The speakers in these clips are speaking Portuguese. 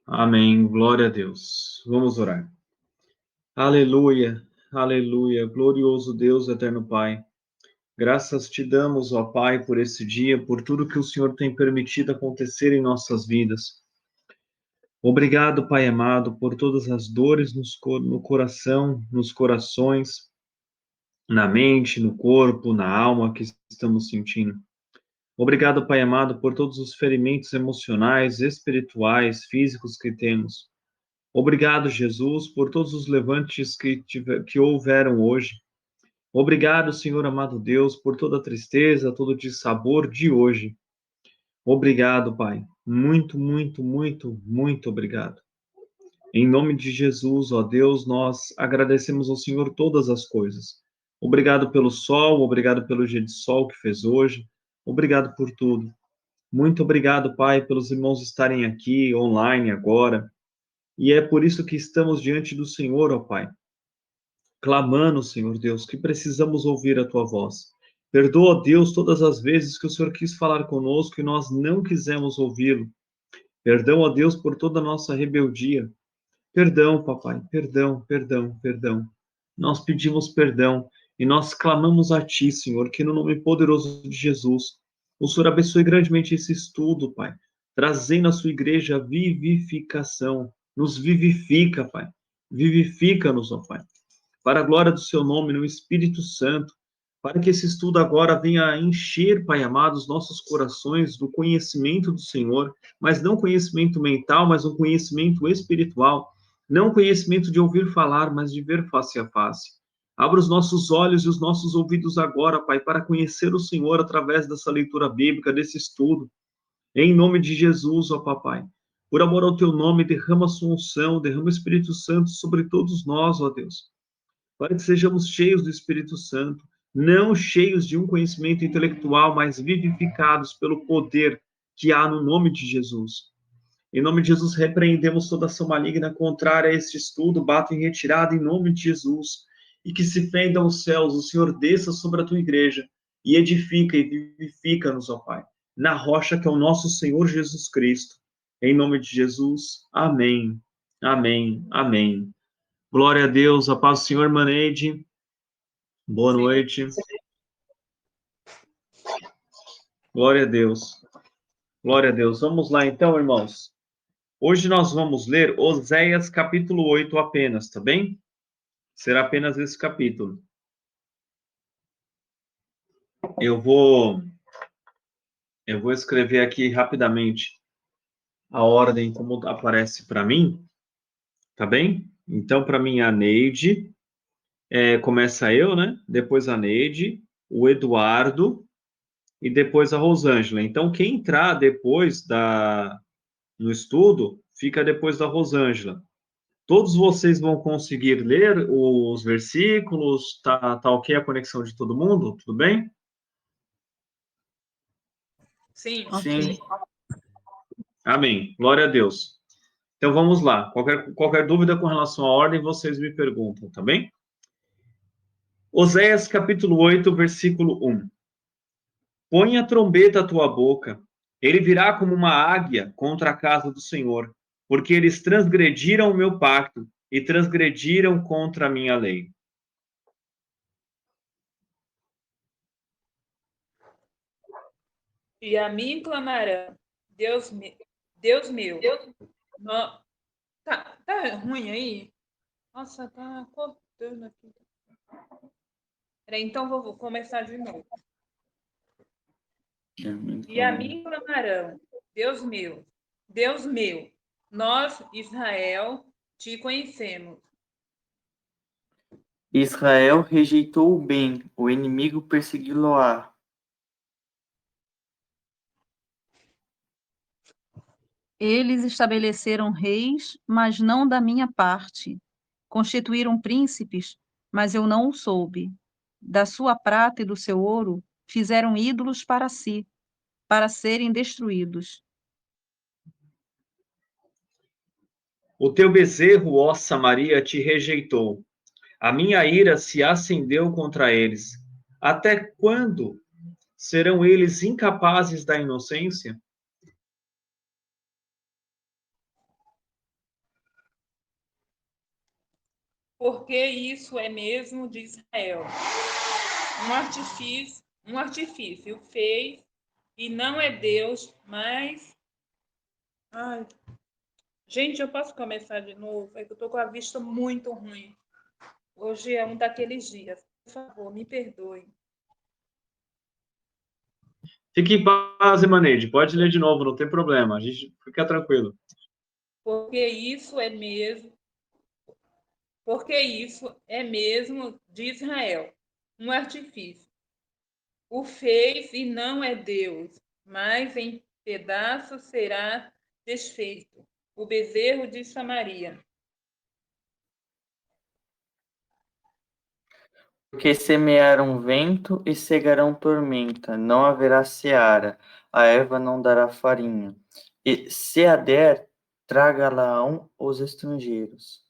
Amém. Glória a Deus. Vamos orar. Aleluia, aleluia. Glorioso Deus, eterno Pai. Graças te damos, ó Pai, por esse dia, por tudo que o Senhor tem permitido acontecer em nossas vidas. Obrigado, Pai amado, por todas as dores no coração, nos corações, na mente, no corpo, na alma que estamos sentindo. Obrigado, Pai amado, por todos os ferimentos emocionais, espirituais, físicos que temos. Obrigado, Jesus, por todos os levantes que houveram hoje. Obrigado, Senhor amado Deus, por toda a tristeza, todo o dissabor de hoje. Obrigado, Pai. Muito, muito, muito, muito obrigado. Em nome de Jesus, ó Deus, nós agradecemos ao Senhor todas as coisas. Obrigado pelo sol, obrigado pelo dia de sol que fez hoje. Obrigado por tudo. Muito obrigado, Pai, pelos irmãos estarem aqui online agora. E é por isso que estamos diante do Senhor, ó Pai, clamando, Senhor Deus, que precisamos ouvir a Tua voz. Perdoa, Deus, todas as vezes que o Senhor quis falar conosco e nós não quisemos ouvi-lo. Perdão, ó Deus, por toda a nossa rebeldia. Perdão, papai, perdão, perdão, perdão. Nós pedimos perdão e nós clamamos a Ti, Senhor, que no nome poderoso de Jesus, o Senhor abençoe grandemente esse estudo, Pai, trazendo à sua igreja vivificação. Nos vivifica, Pai. Vivifica-nos, ó Pai, para a glória do Seu nome, no Espírito Santo, para que esse estudo agora venha encher, Pai amado, os nossos corações do conhecimento do Senhor, mas não conhecimento mental, mas um conhecimento espiritual, não conhecimento de ouvir falar, mas de ver face a face. Abra os nossos olhos e os nossos ouvidos agora, Pai, para conhecer o Senhor através dessa leitura bíblica, desse estudo. Em nome de Jesus, ó Papai. Por amor ao Teu nome, derrama a sua unção, derrama o Espírito Santo sobre todos nós, ó Deus, para que sejamos cheios do Espírito Santo, não cheios de um conhecimento intelectual, mas vivificados pelo poder que há no nome de Jesus. Em nome de Jesus, repreendemos toda ação maligna contrária a este estudo, bata em retirada em nome de Jesus, e que se fendam os céus, o Senhor desça sobre a tua igreja, e edifica e vivifica-nos, ó Pai, na rocha que é o nosso Senhor Jesus Cristo. Em nome de Jesus, amém, amém, amém. Glória a Deus, a paz do Senhor, Maneide. Boa noite. Glória a Deus. Glória a Deus. Vamos lá então, irmãos. Hoje nós vamos ler Oséias capítulo 8 apenas, tá bem? Será apenas esse capítulo. Eu vou escrever aqui rapidamente a ordem como aparece para mim, tá bem? Então, para mim, a Neide, começa eu, né? Depois a Neide, o Eduardo e depois a Rosângela. Então, quem entrar depois no estudo, fica depois da Rosângela. Todos vocês vão conseguir ler os versículos? Tá ok a conexão de todo mundo? Tudo bem? Sim. Sim. Amém. Glória a Deus. Então vamos lá. Qualquer dúvida com relação à ordem, vocês me perguntam, tá bem? Oséias capítulo 8, versículo 1. Põe a trombeta à tua boca, ele virá como uma águia contra a casa do Senhor, porque eles transgrediram o meu pacto e transgrediram contra a minha lei. E a mim clamarão, Deus meu. No... Tá ruim aí? Nossa, tá cortando aqui. Peraí, então vou começar de novo. E a mim clamarão, Deus meu, nós, Israel, te conhecemos. Israel rejeitou o bem, o inimigo persegui-lo-á. Eles estabeleceram reis, mas não da minha parte. Constituíram príncipes, mas eu não o soube. Da sua prata e do seu ouro fizeram ídolos para si, para serem destruídos. O teu bezerro, ó Samaria, te rejeitou. A minha ira se acendeu contra eles. Até quando serão eles incapazes da inocência? porque isso é mesmo de Israel. Um artifício fez, e não é Deus, mas... Ai. Gente, eu posso começar de novo? É que eu tô com a vista muito ruim. Hoje é um daqueles dias. Por favor, me perdoe. Fique em paz, Emaneide. Pode ler de novo, não tem problema. A gente fica tranquilo. Porque isso é mesmo de Israel, um artifício. O fez e não é Deus, mas em pedaços será desfeito. O bezerro de Samaria. Porque semearam vento e cegarão tormenta, não haverá seara, a erva não dará farinha. E se a der, traga-la-ão os estrangeiros.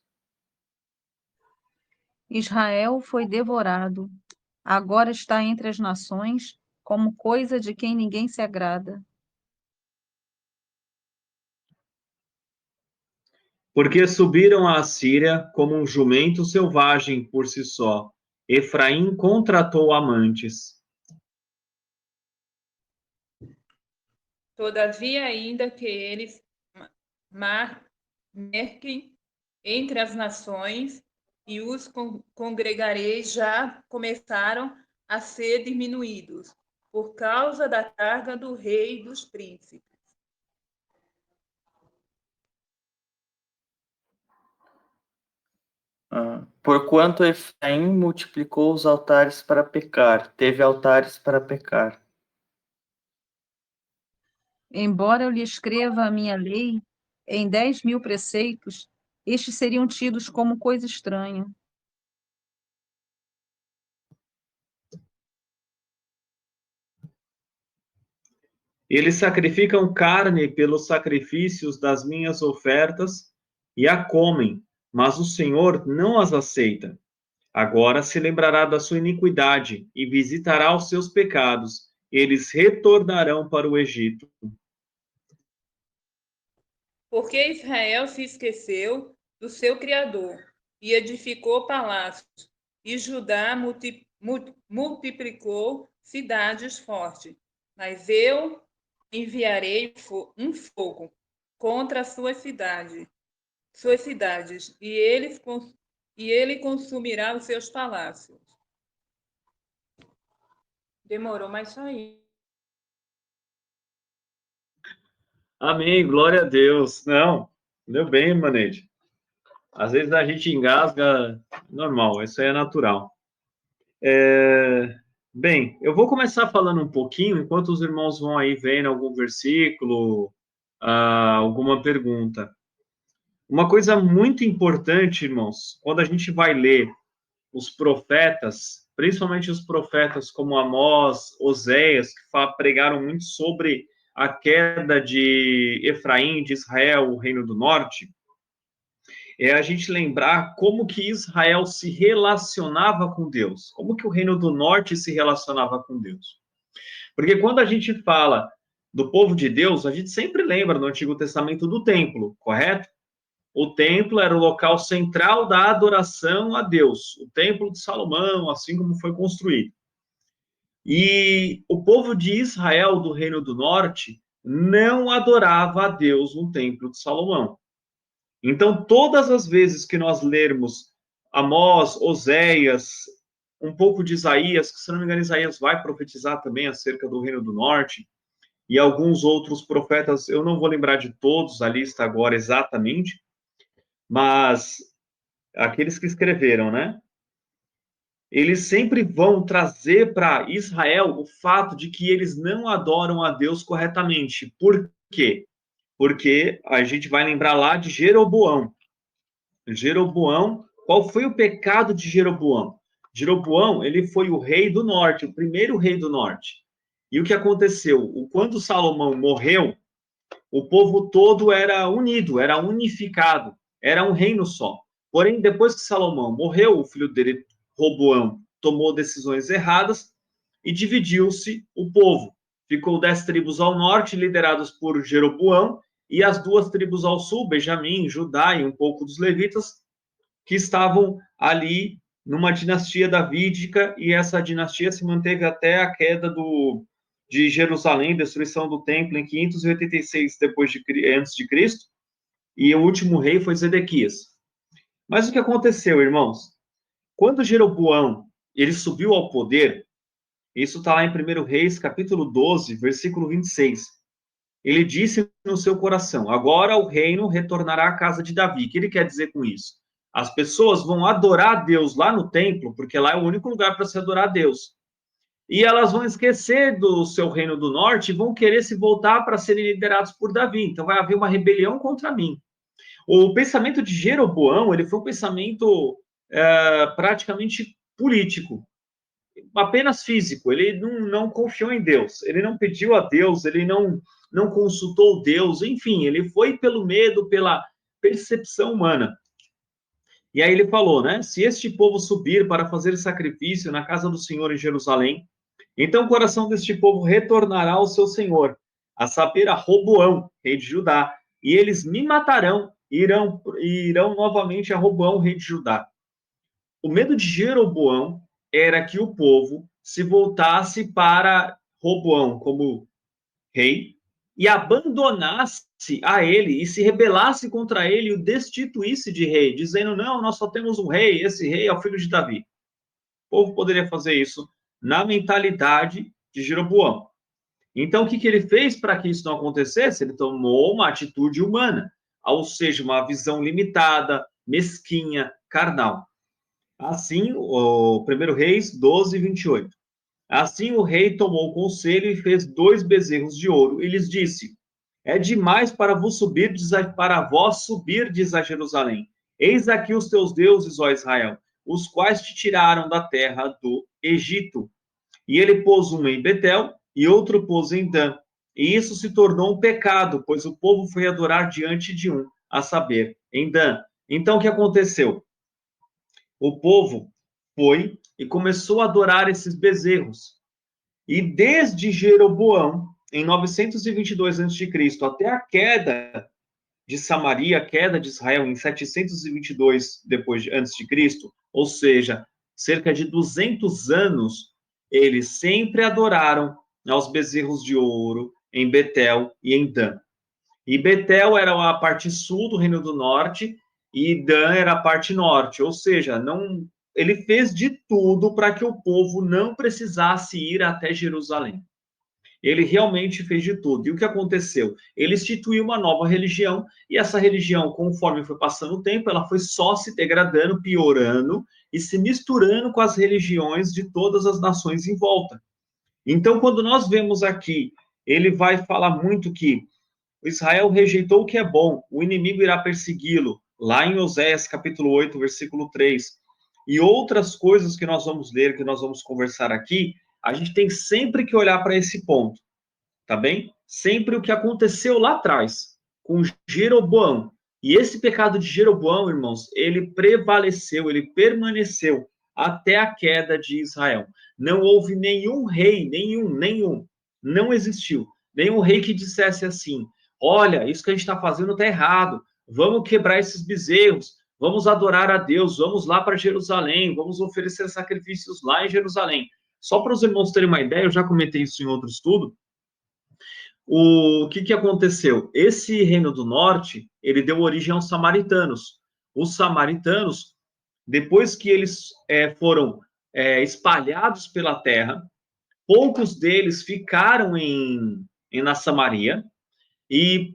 Israel foi devorado, agora está entre as nações, como coisa de quem ninguém se agrada. Porque subiram à Assíria como um jumento selvagem por si só. Efraim contratou amantes. Todavia, ainda que eles marquem entre as nações, e os congregareis já começaram a ser diminuídos, por causa da carga do rei e dos príncipes. Porquanto Efraim multiplicou os altares para pecar, teve altares para pecar. Embora eu lhe escreva a minha lei em 10.000 preceitos, estes seriam tidos como coisa estranha. Eles sacrificam carne pelos sacrifícios das minhas ofertas e a comem, mas o Senhor não as aceita. Agora se lembrará da sua iniquidade e visitará os seus pecados. Eles retornarão para o Egito. Porque Israel se esqueceu do seu Criador e edificou palácios, e Judá multiplicou cidades fortes. Mas eu enviarei um fogo contra suas cidades, e ele consumirá os seus palácios. Demorou, mas só isso. Amém, glória a Deus. Não, deu bem, Maneide. Às vezes a gente engasga, normal, isso aí é natural. Bem, eu vou começar falando um pouquinho, enquanto os irmãos vão aí vendo algum versículo, alguma pergunta. Uma coisa muito importante, irmãos, quando a gente vai ler os profetas, principalmente os profetas como Amós, Oséias, que pregaram muito sobre a queda de Efraim, de Israel, o reino do norte, é a gente lembrar como que Israel se relacionava com Deus, como que o reino do norte se relacionava com Deus. Porque quando a gente fala do povo de Deus, a gente sempre lembra no Antigo Testamento do templo, correto? O templo era o local central da adoração a Deus, o templo de Salomão, assim como foi construído. E o povo de Israel, do Reino do Norte, não adorava a Deus no templo de Salomão. Então, todas as vezes que nós lermos Amós, Oséias, um pouco de Isaías, que se não me engano, Isaías vai profetizar também acerca do Reino do Norte, e alguns outros profetas, eu não vou lembrar de todos a lista agora exatamente, mas aqueles que escreveram, né? Eles sempre vão trazer para Israel o fato de que eles não adoram a Deus corretamente. Por quê? Porque a gente vai lembrar lá de Jeroboão. Jeroboão, qual foi o pecado de Jeroboão? Jeroboão, ele foi o rei do norte, o primeiro rei do norte. E o que aconteceu? Quando Salomão morreu, o povo todo era unido, era unificado, era um reino só. Porém, depois que Salomão morreu, o filho dele, Roboão, tomou decisões erradas e dividiu-se o povo. Ficou 10 tribos ao norte, lideradas por Jeroboão, e as 2 tribos ao sul, Benjamim, Judá e um pouco dos levitas, que estavam ali numa dinastia davídica, e essa dinastia se manteve até a queda de Jerusalém, destruição do templo em 586 antes de Cristo, e o último rei foi Zedequias. Mas o que aconteceu, irmãos? Quando Jeroboão ele subiu ao poder, isso está lá em 1 Reis, capítulo 12, versículo 26. Ele disse no seu coração: agora o reino retornará à casa de Davi. O que ele quer dizer com isso? As pessoas vão adorar a Deus lá no templo, porque lá é o único lugar para se adorar a Deus. E elas vão esquecer do seu reino do norte e vão querer se voltar para serem liderados por Davi. Então vai haver uma rebelião contra mim. O pensamento de Jeroboão, ele foi um pensamento praticamente político, apenas físico. Ele não confiou em Deus, ele não pediu a Deus, ele não consultou Deus, enfim, ele foi pelo medo, pela percepção humana. E aí ele falou, né? Se este povo subir para fazer sacrifício na casa do Senhor em Jerusalém, então o coração deste povo retornará ao seu Senhor, a saber, a Roboão, rei de Judá, e eles me matarão e irão novamente a Roboão, rei de Judá. O medo de Jeroboão era que o povo se voltasse para Roboão como rei e abandonasse a ele e se rebelasse contra ele e o destituísse de rei, dizendo, não, nós só temos um rei, esse rei é o filho de Davi. O povo poderia fazer isso na mentalidade de Jeroboão. Então, o que ele fez para que isso não acontecesse? Ele tomou uma atitude humana, ou seja, uma visão limitada, mesquinha, carnal. Assim, o 1 Reis 12, 28. Assim o rei tomou o conselho e fez 2 bezerros de ouro, e lhes disse, é demais para vós subirdes a Jerusalém. Eis aqui os teus deuses, ó Israel, os quais te tiraram da terra do Egito. E ele pôs um em Betel e outro pôs em Dan. E isso se tornou um pecado, pois o povo foi adorar diante de um, a saber, em Dan. Então, o que aconteceu? O povo foi e começou a adorar esses bezerros. E desde Jeroboão, em 922 a.C., até a queda de Samaria, a queda de Israel em 722 antes de Cristo, ou seja, cerca de 200 anos, eles sempre adoraram aos bezerros de ouro em Betel e em Dan. E Betel era a parte sul do Reino do Norte e Dan era a parte norte, ou seja, ele fez de tudo para que o povo não precisasse ir até Jerusalém. Ele realmente fez de tudo. E o que aconteceu? Ele instituiu uma nova religião, e essa religião, conforme foi passando o tempo, ela foi só se degradando, piorando e se misturando com as religiões de todas as nações em volta. Então, quando nós vemos aqui, ele vai falar muito que Israel rejeitou o que é bom, o inimigo irá persegui-lo, lá em Oséias, capítulo 8, versículo 3. E outras coisas que nós vamos ler, que nós vamos conversar aqui, a gente tem sempre que olhar para esse ponto, tá bem? Sempre o que aconteceu lá atrás, com Jeroboão. E esse pecado de Jeroboão, irmãos, ele prevaleceu, ele permaneceu até a queda de Israel. Não houve nenhum rei, nenhum, não existiu. Nenhum rei que dissesse assim, olha, isso que a gente está fazendo está errado, vamos quebrar esses bezerros, vamos adorar a Deus, vamos lá para Jerusalém, vamos oferecer sacrifícios lá em Jerusalém. Só para os irmãos terem uma ideia, eu já comentei isso em outro estudo, o que aconteceu? Esse reino do norte, ele deu origem aos samaritanos. Os samaritanos, depois que eles foram espalhados pela terra, poucos deles ficaram na Samaria, e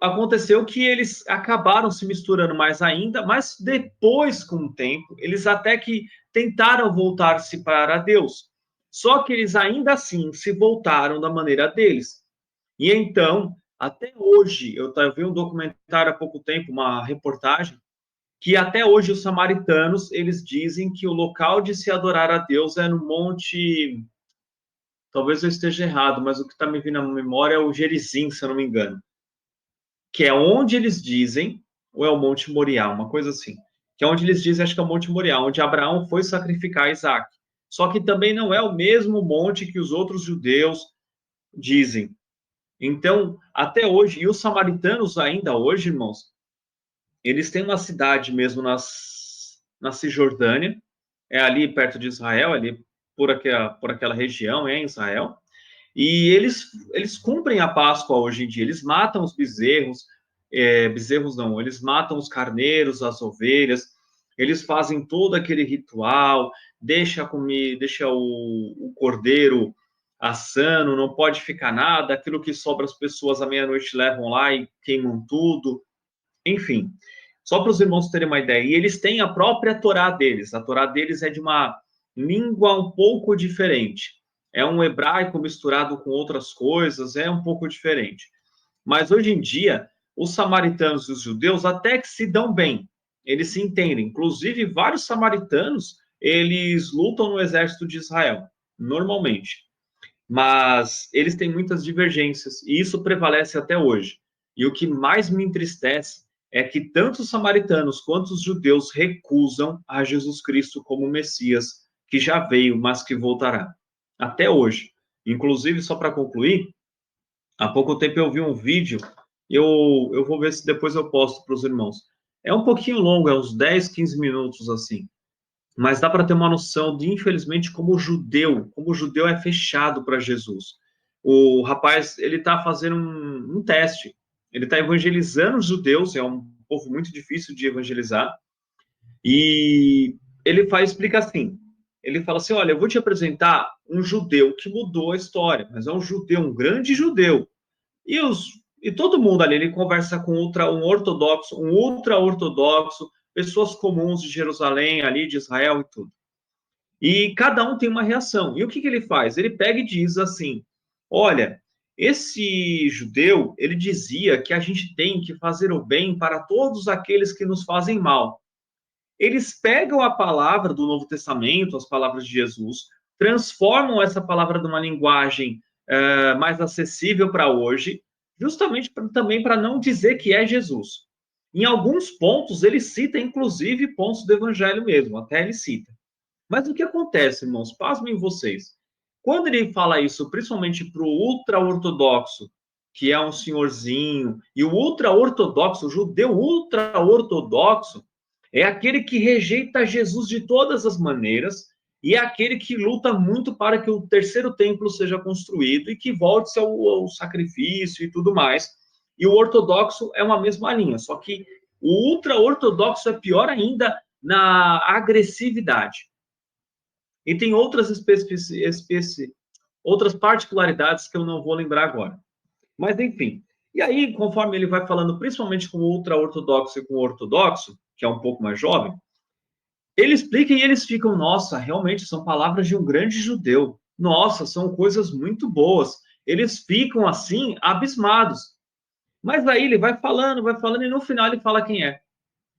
aconteceu que eles acabaram se misturando mais ainda, mas depois, com o tempo, eles até que tentaram voltar-se para Deus. Só que eles ainda assim se voltaram da maneira deles. E então, até hoje, eu vi um documentário há pouco tempo, uma reportagem, que até hoje os samaritanos, eles dizem que o local de se adorar a Deus é no monte, talvez eu esteja errado, mas o que está me vindo na memória é o Gerizim, se eu não me engano, que é onde eles dizem, ou é o Monte Moriá, uma coisa assim, que é onde eles dizem, acho que é o Monte Moriá, onde Abraão foi sacrificar Isaac. Só que também não é o mesmo monte que os outros judeus dizem. Então, até hoje, e os samaritanos ainda hoje, irmãos, eles têm uma cidade mesmo na Cisjordânia, é ali perto de Israel, ali por aquela região, é em Israel. E eles cumprem a Páscoa hoje em dia, eles matam os bezerros, bezerros não, eles matam os carneiros, as ovelhas, eles fazem todo aquele ritual, deixa o cordeiro assando, não pode ficar nada, aquilo que sobra as pessoas à meia-noite levam lá e queimam tudo, enfim. Só para os irmãos terem uma ideia, e eles têm a própria Torá deles, a Torá deles é de uma língua um pouco diferente, é um hebraico misturado com outras coisas, é um pouco diferente. Mas hoje em dia, os samaritanos e os judeus até que se dão bem, eles se entendem. Inclusive, vários samaritanos, eles lutam no exército de Israel, normalmente. Mas eles têm muitas divergências, e isso prevalece até hoje. E o que mais me entristece é que tanto os samaritanos quanto os judeus recusam a Jesus Cristo como Messias, que já veio, mas que voltará. Até hoje. Inclusive, só para concluir, há pouco tempo eu vi um vídeo, eu vou ver se depois eu posto para os irmãos. É um pouquinho longo, é uns 10, 15 minutos assim. Mas dá para ter uma noção de, infelizmente, como o judeu é fechado para Jesus. O rapaz, ele está fazendo um teste. Ele está evangelizando os judeus, é um povo muito difícil de evangelizar. E explica assim, ele fala assim, olha, eu vou te apresentar um judeu que mudou a história, mas é um judeu, um grande judeu. E todo mundo ali, ele conversa com um ortodoxo, um ultra-ortodoxo, pessoas comuns de Jerusalém, ali de Israel e tudo. E cada um tem uma reação. E o que ele faz? Ele pega e diz assim, olha, esse judeu, ele dizia que a gente tem que fazer o bem para todos aqueles que nos fazem mal. Eles pegam a palavra do Novo Testamento, as palavras de Jesus, transformam essa palavra numa linguagem mais acessível para hoje, justamente também para não dizer que é Jesus. Em alguns pontos, ele cita, inclusive, pontos do Evangelho mesmo, até ele cita. Mas o que acontece, irmãos? Pasmem vocês. Quando ele fala isso, principalmente para o ultra-ortodoxo, que é um senhorzinho, e o ultra-ortodoxo, o judeu ultra-ortodoxo, é aquele que rejeita Jesus de todas as maneiras e é aquele que luta muito para que o terceiro templo seja construído e que volte-se ao sacrifício e tudo mais. E o ortodoxo é uma mesma linha, só que o ultra-ortodoxo é pior ainda na agressividade. E tem outras particularidades que eu não vou lembrar agora. Mas, enfim. E aí, conforme ele vai falando, principalmente com o ultra-ortodoxo e com o ortodoxo, que é um pouco mais jovem, ele explica e eles ficam, nossa, realmente são palavras de um grande judeu. Nossa, são coisas muito boas. Eles ficam, assim, abismados. Mas aí ele vai falando, e no final ele fala quem é.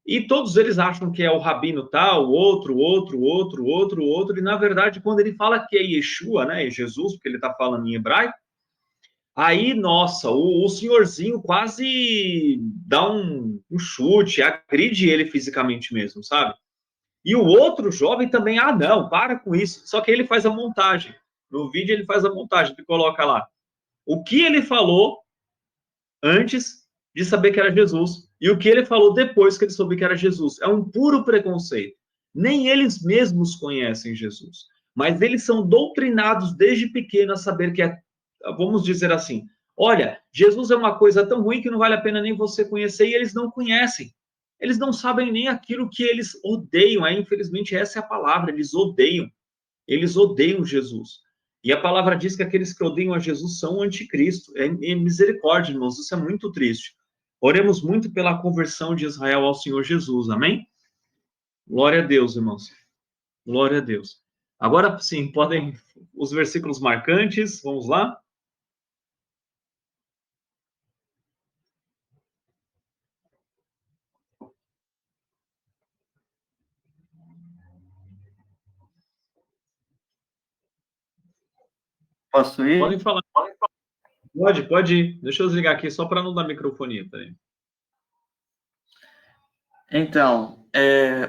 E todos eles acham que é o rabino tal, outro, e na verdade, quando ele fala que é Yeshua, né, Jesus, porque ele está falando em hebraico, aí, nossa, o senhorzinho quase dá um chute, agride ele fisicamente mesmo, sabe? E o outro jovem também, não, para com isso. Só que ele faz a montagem. No vídeo ele faz a montagem, ele coloca lá o que ele falou antes de saber que era Jesus e o que ele falou depois que ele soube que era Jesus. É um puro preconceito. Nem eles mesmos conhecem Jesus, mas eles são doutrinados desde pequeno a saber que é, vamos dizer assim, olha, Jesus é uma coisa tão ruim que não vale a pena nem você conhecer, e eles não conhecem. Eles não sabem nem aquilo que eles odeiam. Infelizmente, essa é a palavra, eles odeiam. Eles odeiam Jesus. E a palavra diz que aqueles que odeiam a Jesus são o anticristo. É misericórdia, irmãos, isso é muito triste. Oremos muito pela conversão de Israel ao Senhor Jesus, amém? Glória a Deus, irmãos. Glória a Deus. Agora, sim, podem os versículos marcantes, vamos lá? Posso ir? Podem falar. Pode ir. Deixa eu desligar aqui só para não dar microfonia. Peraí. Então,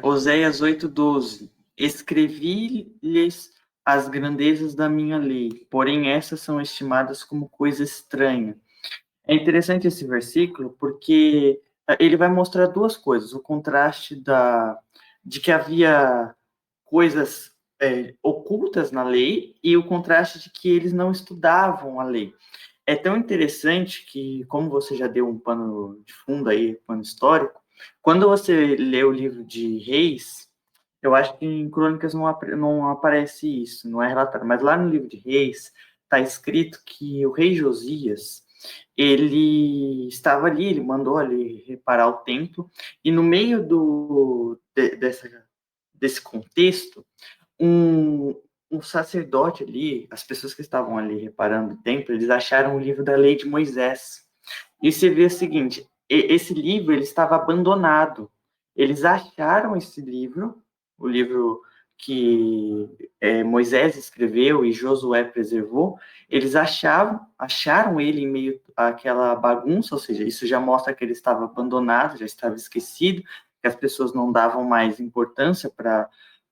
Oséias 8:12. Escrevi-lhes as grandezas da minha lei, porém essas são estimadas como coisa estranha. É interessante esse versículo porque ele vai mostrar duas coisas: o contraste de que havia coisas ocultas na lei e o contraste de que eles não estudavam a lei. É tão interessante que, como você já deu um pano de fundo aí, pano histórico, quando você lê o livro de Reis, eu acho que em Crônicas não aparece isso, não é relatado, mas lá no livro de Reis está escrito que o rei Josias, ele estava ali, ele mandou ali reparar o templo, e no meio desse contexto, um, um sacerdote ali, as pessoas que estavam ali reparando o templo, eles acharam o livro da lei de Moisés. E você vê o seguinte, esse livro ele estava abandonado. Eles acharam esse livro, o livro que Moisés escreveu e Josué preservou, eles acharam ele em meio àquela bagunça, ou seja, isso já mostra que ele estava abandonado, já estava esquecido, que as pessoas não davam mais importância para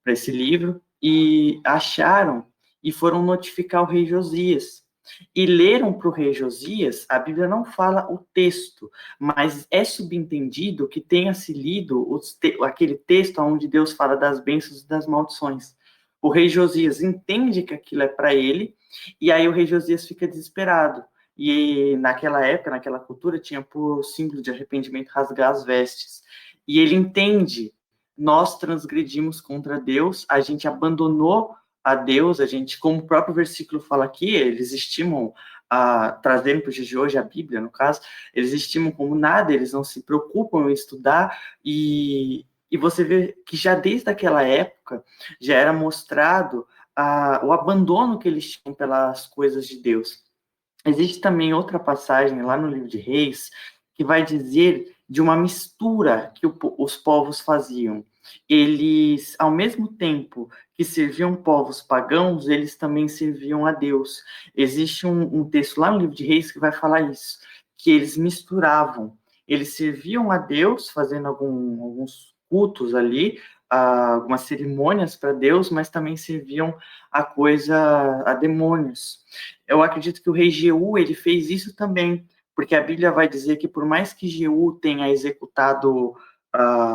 esse livro, e acharam e foram notificar o rei Josias. E leram para o rei Josias, a Bíblia não fala o texto, mas é subentendido que tenha se lido aquele texto onde Deus fala das bênçãos e das maldições. O rei Josias entende que aquilo é para ele, e aí o rei Josias fica desesperado. E naquela época, naquela cultura, tinha por símbolo de arrependimento rasgar as vestes. E ele entende, nós transgredimos contra Deus, a gente abandonou a Deus, a gente, como o próprio versículo fala aqui, eles estimam, trazendo para os dias de hoje, a Bíblia, no caso, eles estimam como nada, eles não se preocupam em estudar, e você vê que já desde aquela época, já era mostrado o abandono que eles tinham pelas coisas de Deus. Existe também outra passagem lá no livro de Reis, que vai dizer de uma mistura que os povos faziam. Eles, ao mesmo tempo que serviam povos pagãos, eles também serviam a Deus. Existe um texto lá no livro de Reis que vai falar isso, que eles misturavam. Eles serviam a Deus, fazendo alguns cultos ali, algumas cerimônias para Deus, mas também serviam a demônios. Eu acredito que o rei Jeú, ele fez isso também, porque a Bíblia vai dizer que por mais que Jeú tenha executado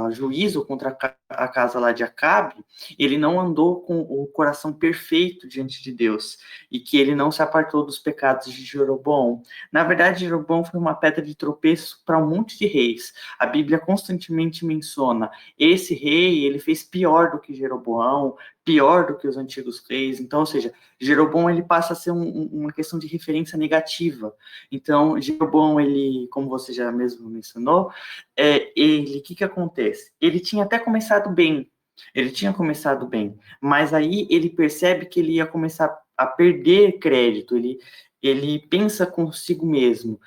juízo contra a casa lá de Acabe, ele não andou com o coração perfeito diante de Deus, e que ele não se apartou dos pecados de Jeroboão. Na verdade, Jeroboão foi uma pedra de tropeço para um monte de reis. A Bíblia constantemente menciona, esse rei, ele fez pior do que Jeroboão, pior do que os antigos reis. Então, ou seja, Jeroboão ele passa a ser uma questão de referência negativa. Então, Jeroboão, ele, como você já mesmo mencionou, o que acontece? Ele tinha até começado bem, mas aí ele percebe que ele ia começar a perder crédito, ele pensa consigo mesmo,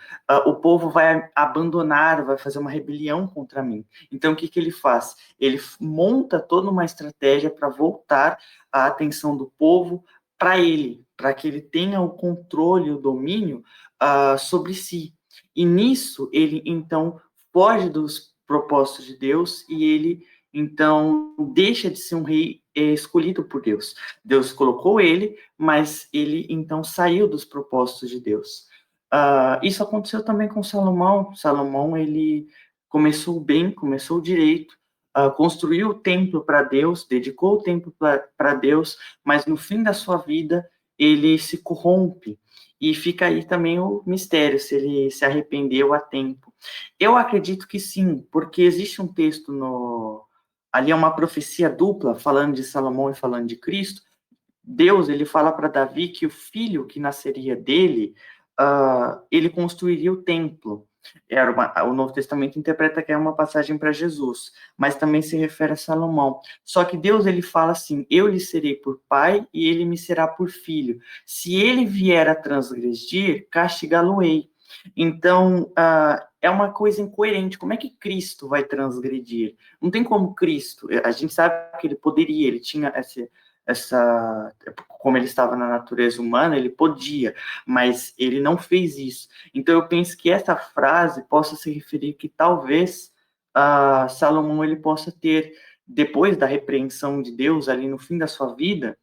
o povo vai abandonar, vai fazer uma rebelião contra mim. Então, o que ele faz? Ele monta toda uma estratégia para voltar a atenção do povo para ele, para que ele tenha o controle, o domínio sobre si. E nisso, ele, então, foge dos propósitos de Deus e ele, então, deixa de ser um rei escolhido por Deus. Deus colocou ele, mas ele, então, saiu dos propósitos de Deus. Isso aconteceu também com Salomão. Salomão, ele começou bem, começou direito, construiu o templo para Deus, dedicou o templo para Deus, mas no fim da sua vida, ele se corrompe. E fica aí também o mistério, se ele se arrependeu a tempo. Eu acredito que sim, porque existe um texto ali é uma profecia dupla, falando de Salomão e falando de Cristo. Deus, ele fala para Davi que o filho que nasceria dele, ele construiria o templo. O Novo Testamento interpreta que é uma passagem para Jesus, mas também se refere a Salomão. Só que Deus, ele fala assim, eu lhe serei por pai e ele me será por filho. Se ele vier a transgredir, castigá-lo-ei. Então, é uma coisa incoerente. Como é que Cristo vai transgredir? Não tem como Cristo. A gente sabe que ele poderia, ele tinha como ele estava na natureza humana, ele podia, mas ele não fez isso. Então, eu penso que essa frase possa se referir que talvez Salomão ele possa ter, depois da repreensão de Deus, ali no fim da sua vida,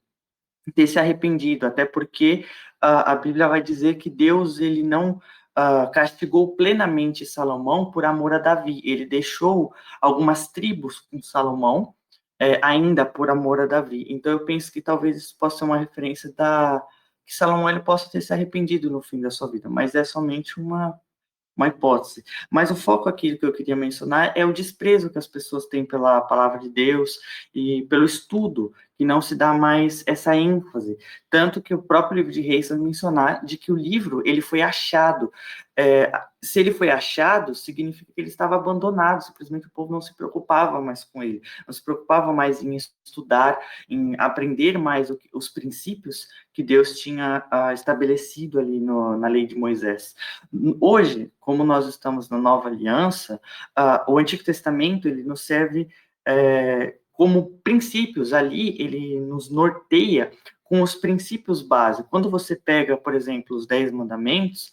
ter se arrependido, até porque a Bíblia vai dizer que Deus ele não castigou plenamente Salomão por amor a Davi. Ele deixou algumas tribos com Salomão, ainda por amor a Davi. Então eu penso que talvez isso possa ser uma referência que Salomão ele possa ter se arrependido no fim da sua vida, mas é somente uma hipótese. Mas o foco aqui que eu queria mencionar é o desprezo que as pessoas têm pela palavra de Deus e pelo estudo, que não se dá mais essa ênfase. Tanto que o próprio livro de Reis vai mencionar de que o livro ele foi achado. Se ele foi achado, significa que ele estava abandonado, simplesmente o povo não se preocupava mais com ele, não se preocupava mais em estudar, em aprender mais os princípios que Deus tinha estabelecido ali na lei de Moisés. Hoje, como nós estamos na nova aliança, o Antigo Testamento ele nos serve como princípios. Ali ele nos norteia com os princípios básicos. Quando você pega, por exemplo, os 10 mandamentos,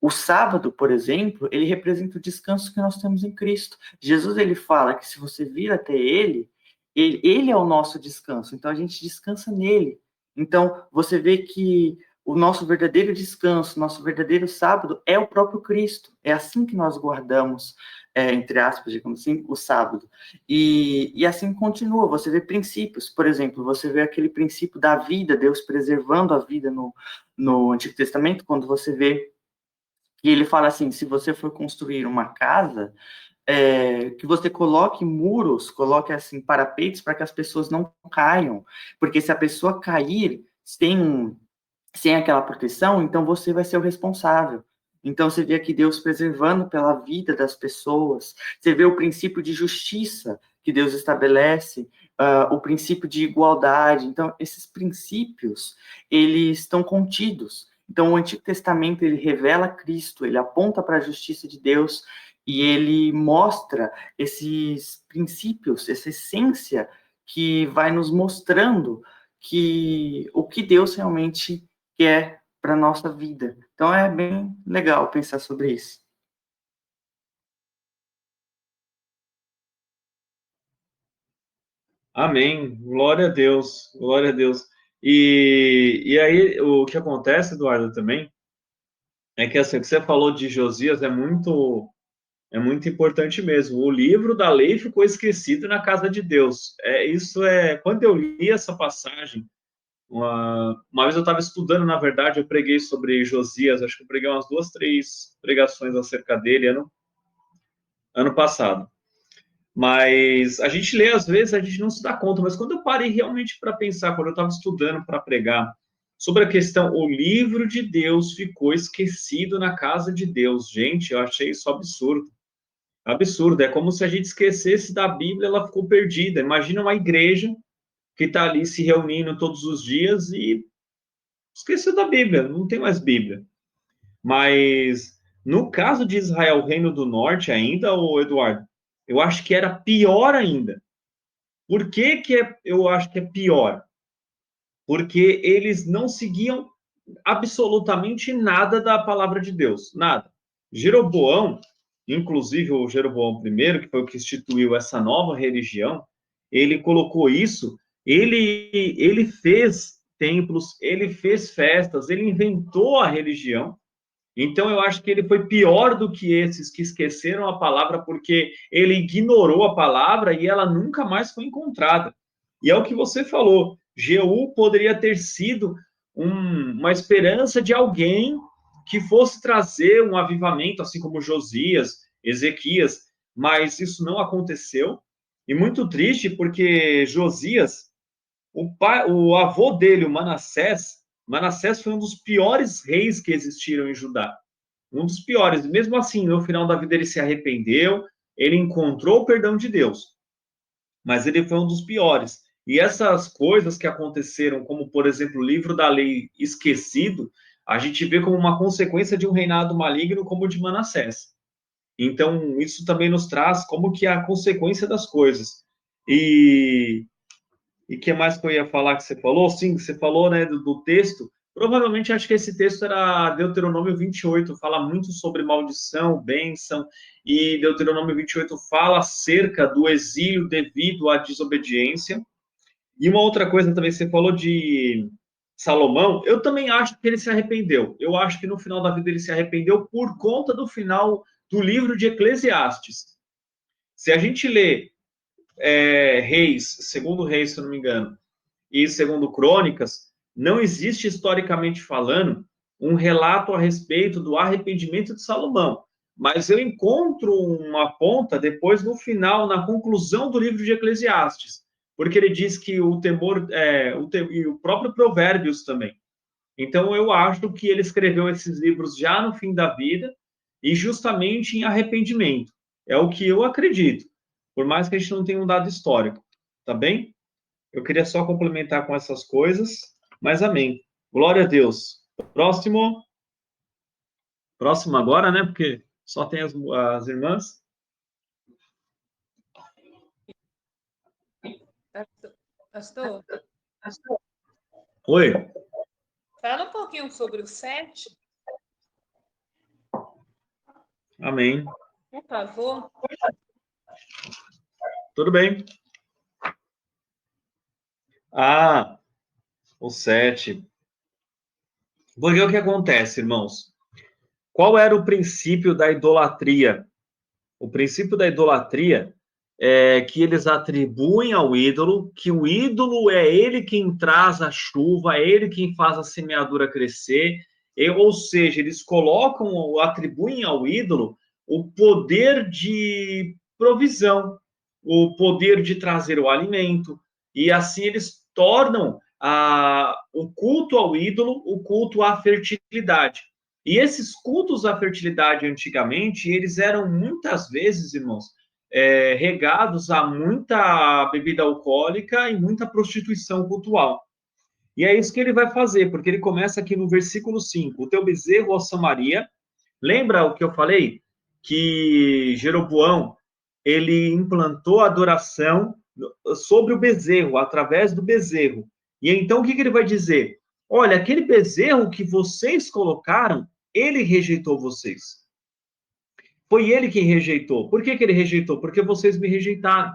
o sábado, por exemplo, ele representa o descanso que nós temos em Cristo. Jesus ele fala que se você vir até ele é o nosso descanso. Então a gente descansa nele. Então você vê que o nosso verdadeiro descanso, nosso verdadeiro sábado é o próprio Cristo. É assim que nós guardamos, entre aspas, digamos assim, o sábado. E assim continua. Você vê princípios. Por exemplo, você vê aquele princípio da vida, Deus preservando a vida no Antigo Testamento, quando você vê e ele fala assim, se você for construir uma casa, que você coloque muros, coloque assim parapeitos para que as pessoas não caiam, porque se a pessoa cair sem aquela proteção, então você vai ser o responsável. Então você vê aqui Deus preservando pela vida das pessoas, você vê o princípio de justiça que Deus estabelece, o princípio de igualdade. Então esses princípios, eles estão contidos. Então, o Antigo Testamento, ele revela Cristo, ele aponta para a justiça de Deus e ele mostra esses princípios, essa essência que vai nos mostrando o que Deus realmente quer para a nossa vida. Então, é bem legal pensar sobre isso. Amém. Glória a Deus. Glória a Deus. E aí, o que acontece, Eduardo, também, é que assim, o que você falou de Josias é muito importante mesmo. O livro da lei ficou esquecido na casa de Deus. Quando eu li essa passagem, uma vez eu estava estudando, na verdade, eu preguei sobre Josias, acho que eu preguei umas 2, 3 pregações acerca dele ano passado. Mas a gente lê, às vezes, a gente não se dá conta. Mas quando eu parei realmente para pensar, quando eu estava estudando para pregar, sobre a questão, o livro de Deus ficou esquecido na casa de Deus. Gente, eu achei isso absurdo. Absurdo. É como se a gente esquecesse da Bíblia, ela ficou perdida. Imagina uma igreja que está ali se reunindo todos os dias e esqueceu da Bíblia, não tem mais Bíblia. Mas no caso de Israel, o Reino do Norte ainda, o Eduardo, eu acho que era pior ainda. Por que eu acho que é pior? Porque eles não seguiam absolutamente nada da palavra de Deus, nada. Jeroboão, inclusive o Jeroboão I, que foi o que instituiu essa nova religião, ele colocou isso, ele fez templos, ele fez festas, ele inventou a religião. Então eu acho que ele foi pior do que esses que esqueceram a palavra, porque ele ignorou a palavra e ela nunca mais foi encontrada. E é o que você falou, Jeú poderia ter sido uma esperança de alguém que fosse trazer um avivamento, assim como Josias, Ezequias, mas isso não aconteceu. E muito triste, porque Josias, o avô dele, o Manassés foi um dos piores reis que existiram em Judá. Um dos piores. Mesmo assim, no final da vida ele se arrependeu, ele encontrou o perdão de Deus. Mas ele foi um dos piores. E essas coisas que aconteceram, como por exemplo o livro da lei esquecido, a gente vê como uma consequência de um reinado maligno como o de Manassés. Então, isso também nos traz como que é a consequência das coisas. E que mais que eu ia falar que você falou? Sim, você falou, né, do texto. Provavelmente acho que esse texto era Deuteronômio 28, fala muito sobre maldição, bênção, e Deuteronômio 28 fala acerca do exílio devido à desobediência. E uma outra coisa também, você falou de Salomão, eu também acho que ele se arrependeu. Eu acho que no final da vida ele se arrependeu por conta do final do livro de Eclesiastes. Se a gente lê Reis, segundo Reis, se eu não me engano, e segundo Crônicas, não existe, historicamente falando, um relato a respeito do arrependimento de Salomão. Mas eu encontro uma ponta depois, no final, na conclusão do livro de Eclesiastes, porque ele diz que o temor, e o próprio Provérbios também. Então, eu acho que ele escreveu esses livros já no fim da vida e justamente em arrependimento. É o que eu acredito, por mais que a gente não tenha um dado histórico, tá bem? Eu queria só complementar com essas coisas, mas amém. Glória a Deus. Próximo. Próximo agora, né? Porque só tem as irmãs. Pastor, Oi. fala um pouquinho sobre o 7, Amém. por favor. Tudo bem. Ah, o 7. Porque o que acontece, irmãos? Qual era o princípio da idolatria? O princípio da idolatria é que eles atribuem ao ídolo que o ídolo é ele quem traz a chuva, é ele quem faz a semeadura crescer, ou seja, eles colocam, atribuem ao ídolo o poder de provisão, o poder de trazer o alimento, e assim eles tornam o culto ao ídolo o culto à fertilidade. E esses cultos à fertilidade antigamente, eles eram muitas vezes, irmãos, regados a muita bebida alcoólica e muita prostituição cultural. E é isso que ele vai fazer, porque ele começa aqui no versículo 5: o teu bezerro, ó Samaria, lembra o que eu falei? Que Jeroboão, ele implantou a adoração sobre o bezerro, através do bezerro. E então o que ele vai dizer? Olha, aquele bezerro que vocês colocaram, ele rejeitou vocês. Foi ele quem rejeitou. Por que ele rejeitou? Porque vocês me rejeitaram.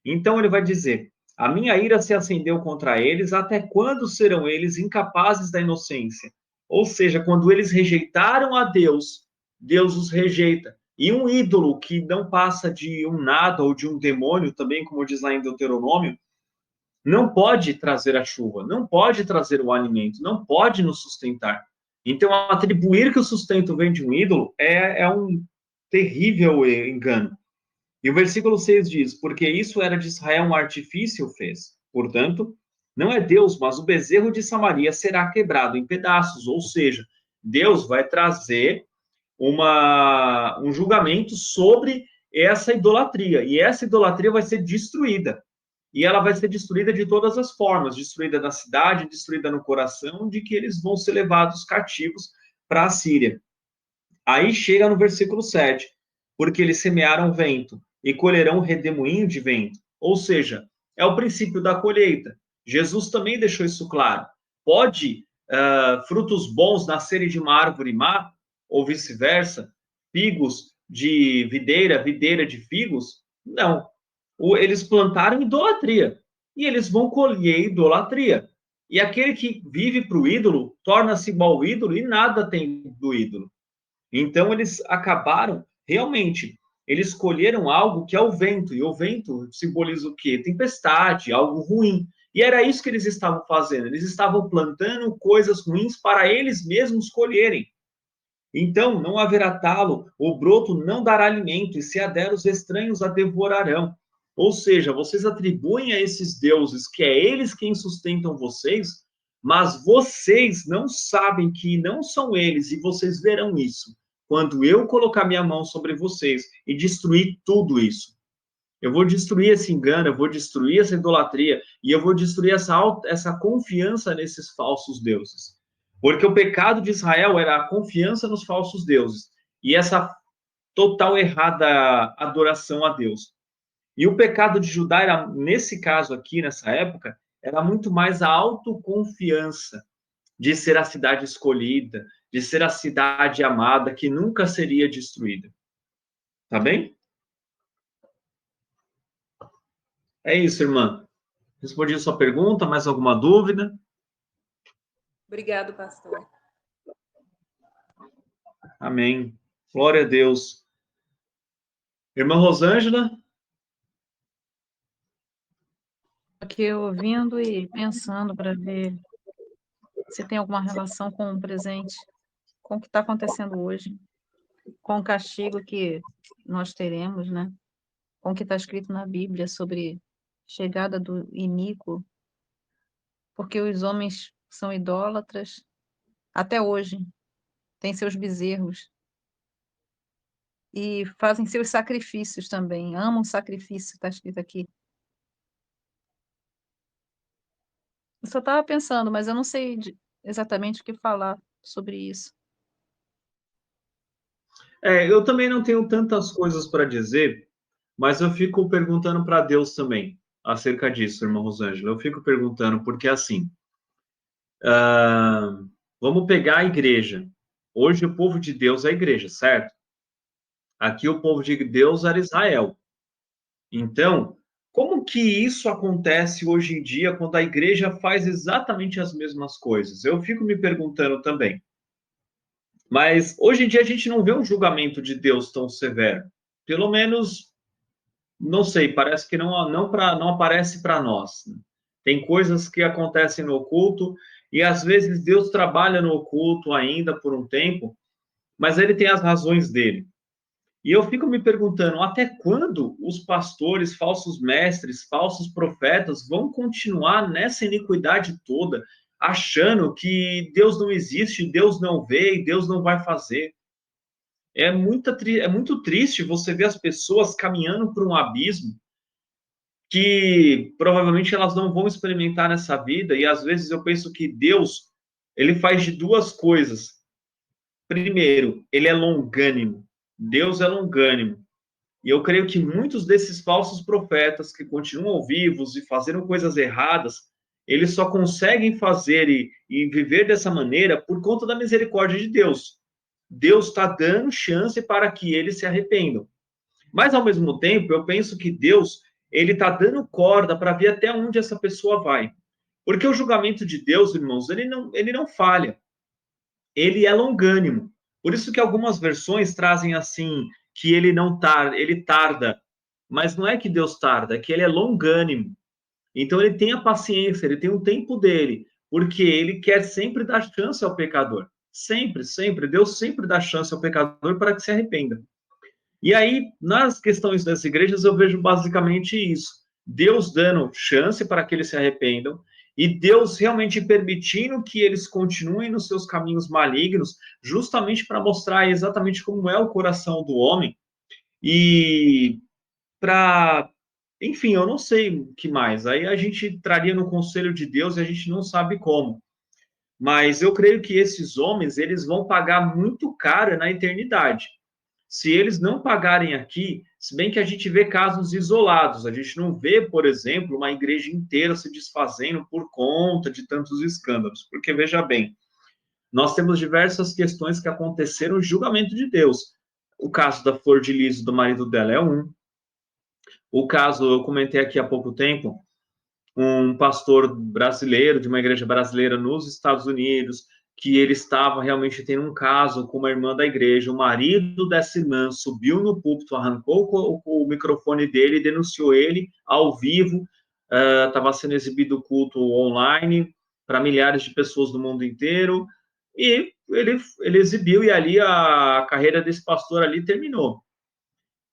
Então ele vai dizer: a minha ira se acendeu contra eles, até quando serão eles incapazes da inocência? Ou seja, quando eles rejeitaram a Deus, Deus os rejeita. E um ídolo que não passa de um nada ou de um demônio, também como diz lá em Deuteronômio, não pode trazer a chuva, não pode trazer o alimento, não pode nos sustentar. Então, atribuir que o sustento vem de um ídolo é um terrível engano. E o versículo 6 diz: porque isso era de Israel um artifício fez. Portanto, não é Deus, mas o bezerro de Samaria será quebrado em pedaços. Ou seja, Deus vai trazer um julgamento sobre essa idolatria. E essa idolatria vai ser destruída. E ela vai ser destruída de todas as formas, destruída na cidade, destruída no coração, de que eles vão ser levados cativos para a Síria. Aí chega no versículo 7, porque eles semearam vento e colherão redemoinho de vento. Ou seja, é o princípio da colheita. Jesus também deixou isso claro. Pode frutos bons nascerem de uma árvore má, ou vice-versa? Figos de videira, videira de figos? Não. Eles plantaram idolatria e eles vão colher idolatria. E aquele que vive para o ídolo torna-se igual ao ídolo e nada tem do ídolo. Então eles acabaram, realmente, eles escolheram algo que é o vento, e o vento simboliza o quê? Tempestade, algo ruim. E era isso que eles estavam fazendo, eles estavam plantando coisas ruins para eles mesmos colherem. Então, não haverá talo, o broto não dará alimento, e se a der, os estranhos a devorarão. Ou seja, vocês atribuem a esses deuses que é eles quem sustentam vocês, mas vocês não sabem que não são eles, e vocês verão isso quando eu colocar minha mão sobre vocês e destruir tudo isso. Eu vou destruir esse engano, eu vou destruir essa idolatria, e eu vou destruir essa confiança nesses falsos deuses. Porque o pecado de Israel era a confiança nos falsos deuses e essa total errada adoração a Deus. E o pecado de Judá era, nesse caso aqui, nessa época, era muito mais a autoconfiança de ser a cidade escolhida, de ser a cidade amada que nunca seria destruída. Tá bem? É isso, irmã. Respondi a sua pergunta, mais alguma dúvida? Obrigado, pastor. Amém. Glória a Deus. Irmã Rosângela? Fiquei ouvindo e pensando para ver se tem alguma relação com o presente, com o que está acontecendo hoje, com o castigo que nós teremos, né? Com o que está escrito na Bíblia sobre chegada do iníquo, porque os homens são idólatras até hoje, têm seus bezerros e fazem seus sacrifícios também, amam sacrifício, está escrito aqui. Eu só estava pensando, mas eu não sei exatamente o que falar sobre isso. Eu também não tenho tantas coisas para dizer, mas eu fico perguntando para Deus também acerca disso, irmã Rosângela. Eu fico perguntando, porque assim, vamos pegar a igreja. Hoje o povo de Deus é a igreja, certo? Aqui o povo de Deus era Israel. Então, como que isso acontece hoje em dia quando a igreja faz exatamente as mesmas coisas? Eu fico me perguntando também. Mas hoje em dia a gente não vê um julgamento de Deus tão severo. Pelo menos, não sei, parece que não aparece para nós. Tem coisas que acontecem no oculto e às vezes Deus trabalha no oculto ainda por um tempo, mas ele tem as razões dele. E eu fico me perguntando até quando os pastores, falsos mestres, falsos profetas vão continuar nessa iniquidade toda, achando que Deus não existe, Deus não vê e Deus não vai fazer. É muito triste você ver as pessoas caminhando por um abismo que provavelmente elas não vão experimentar nessa vida, e às vezes eu penso que Deus, ele faz de duas coisas. Primeiro, ele é longânimo. Deus é longânimo. E eu creio que muitos desses falsos profetas que continuam vivos e fazendo coisas erradas, eles só conseguem fazer e viver dessa maneira por conta da misericórdia de Deus. Deus está dando chance para que eles se arrependam. Mas, ao mesmo tempo, eu penso que Deus, ele está dando corda para ver até onde essa pessoa vai. Porque o julgamento de Deus, irmãos, ele não falha. Ele é longânimo. Por isso que algumas versões trazem assim, que ele não tarda, ele tarda. Mas não é que Deus tarda, é que ele é longânimo. Então ele tem a paciência, ele tem o tempo dele, porque ele quer sempre dar chance ao pecador. Sempre, sempre. Deus sempre dá chance ao pecador para que se arrependa. E aí, nas questões das igrejas, eu vejo basicamente isso. Deus dando chance para que eles se arrependam e Deus realmente permitindo que eles continuem nos seus caminhos malignos, justamente para mostrar exatamente como é o coração do homem e para, enfim, eu não sei o que mais. Aí a gente traria no conselho de Deus e a gente não sabe como. Mas eu creio que esses homens, eles vão pagar muito caro na eternidade. Se eles não pagarem aqui, se bem que a gente vê casos isolados, a gente não vê, por exemplo, uma igreja inteira se desfazendo por conta de tantos escândalos, porque veja bem, nós temos diversas questões que aconteceram no julgamento de Deus. O caso da Flor de Lis, do marido dela, é um. O caso, eu comentei aqui há pouco tempo, um pastor brasileiro, de uma igreja brasileira nos Estados Unidos, que ele estava realmente tendo um caso com uma irmã da igreja, o marido dessa irmã subiu no púlpito, arrancou o microfone dele, denunciou ele ao vivo, estava sendo exibido o culto online para milhares de pessoas do mundo inteiro, e ele exibiu, e ali a carreira desse pastor ali terminou. O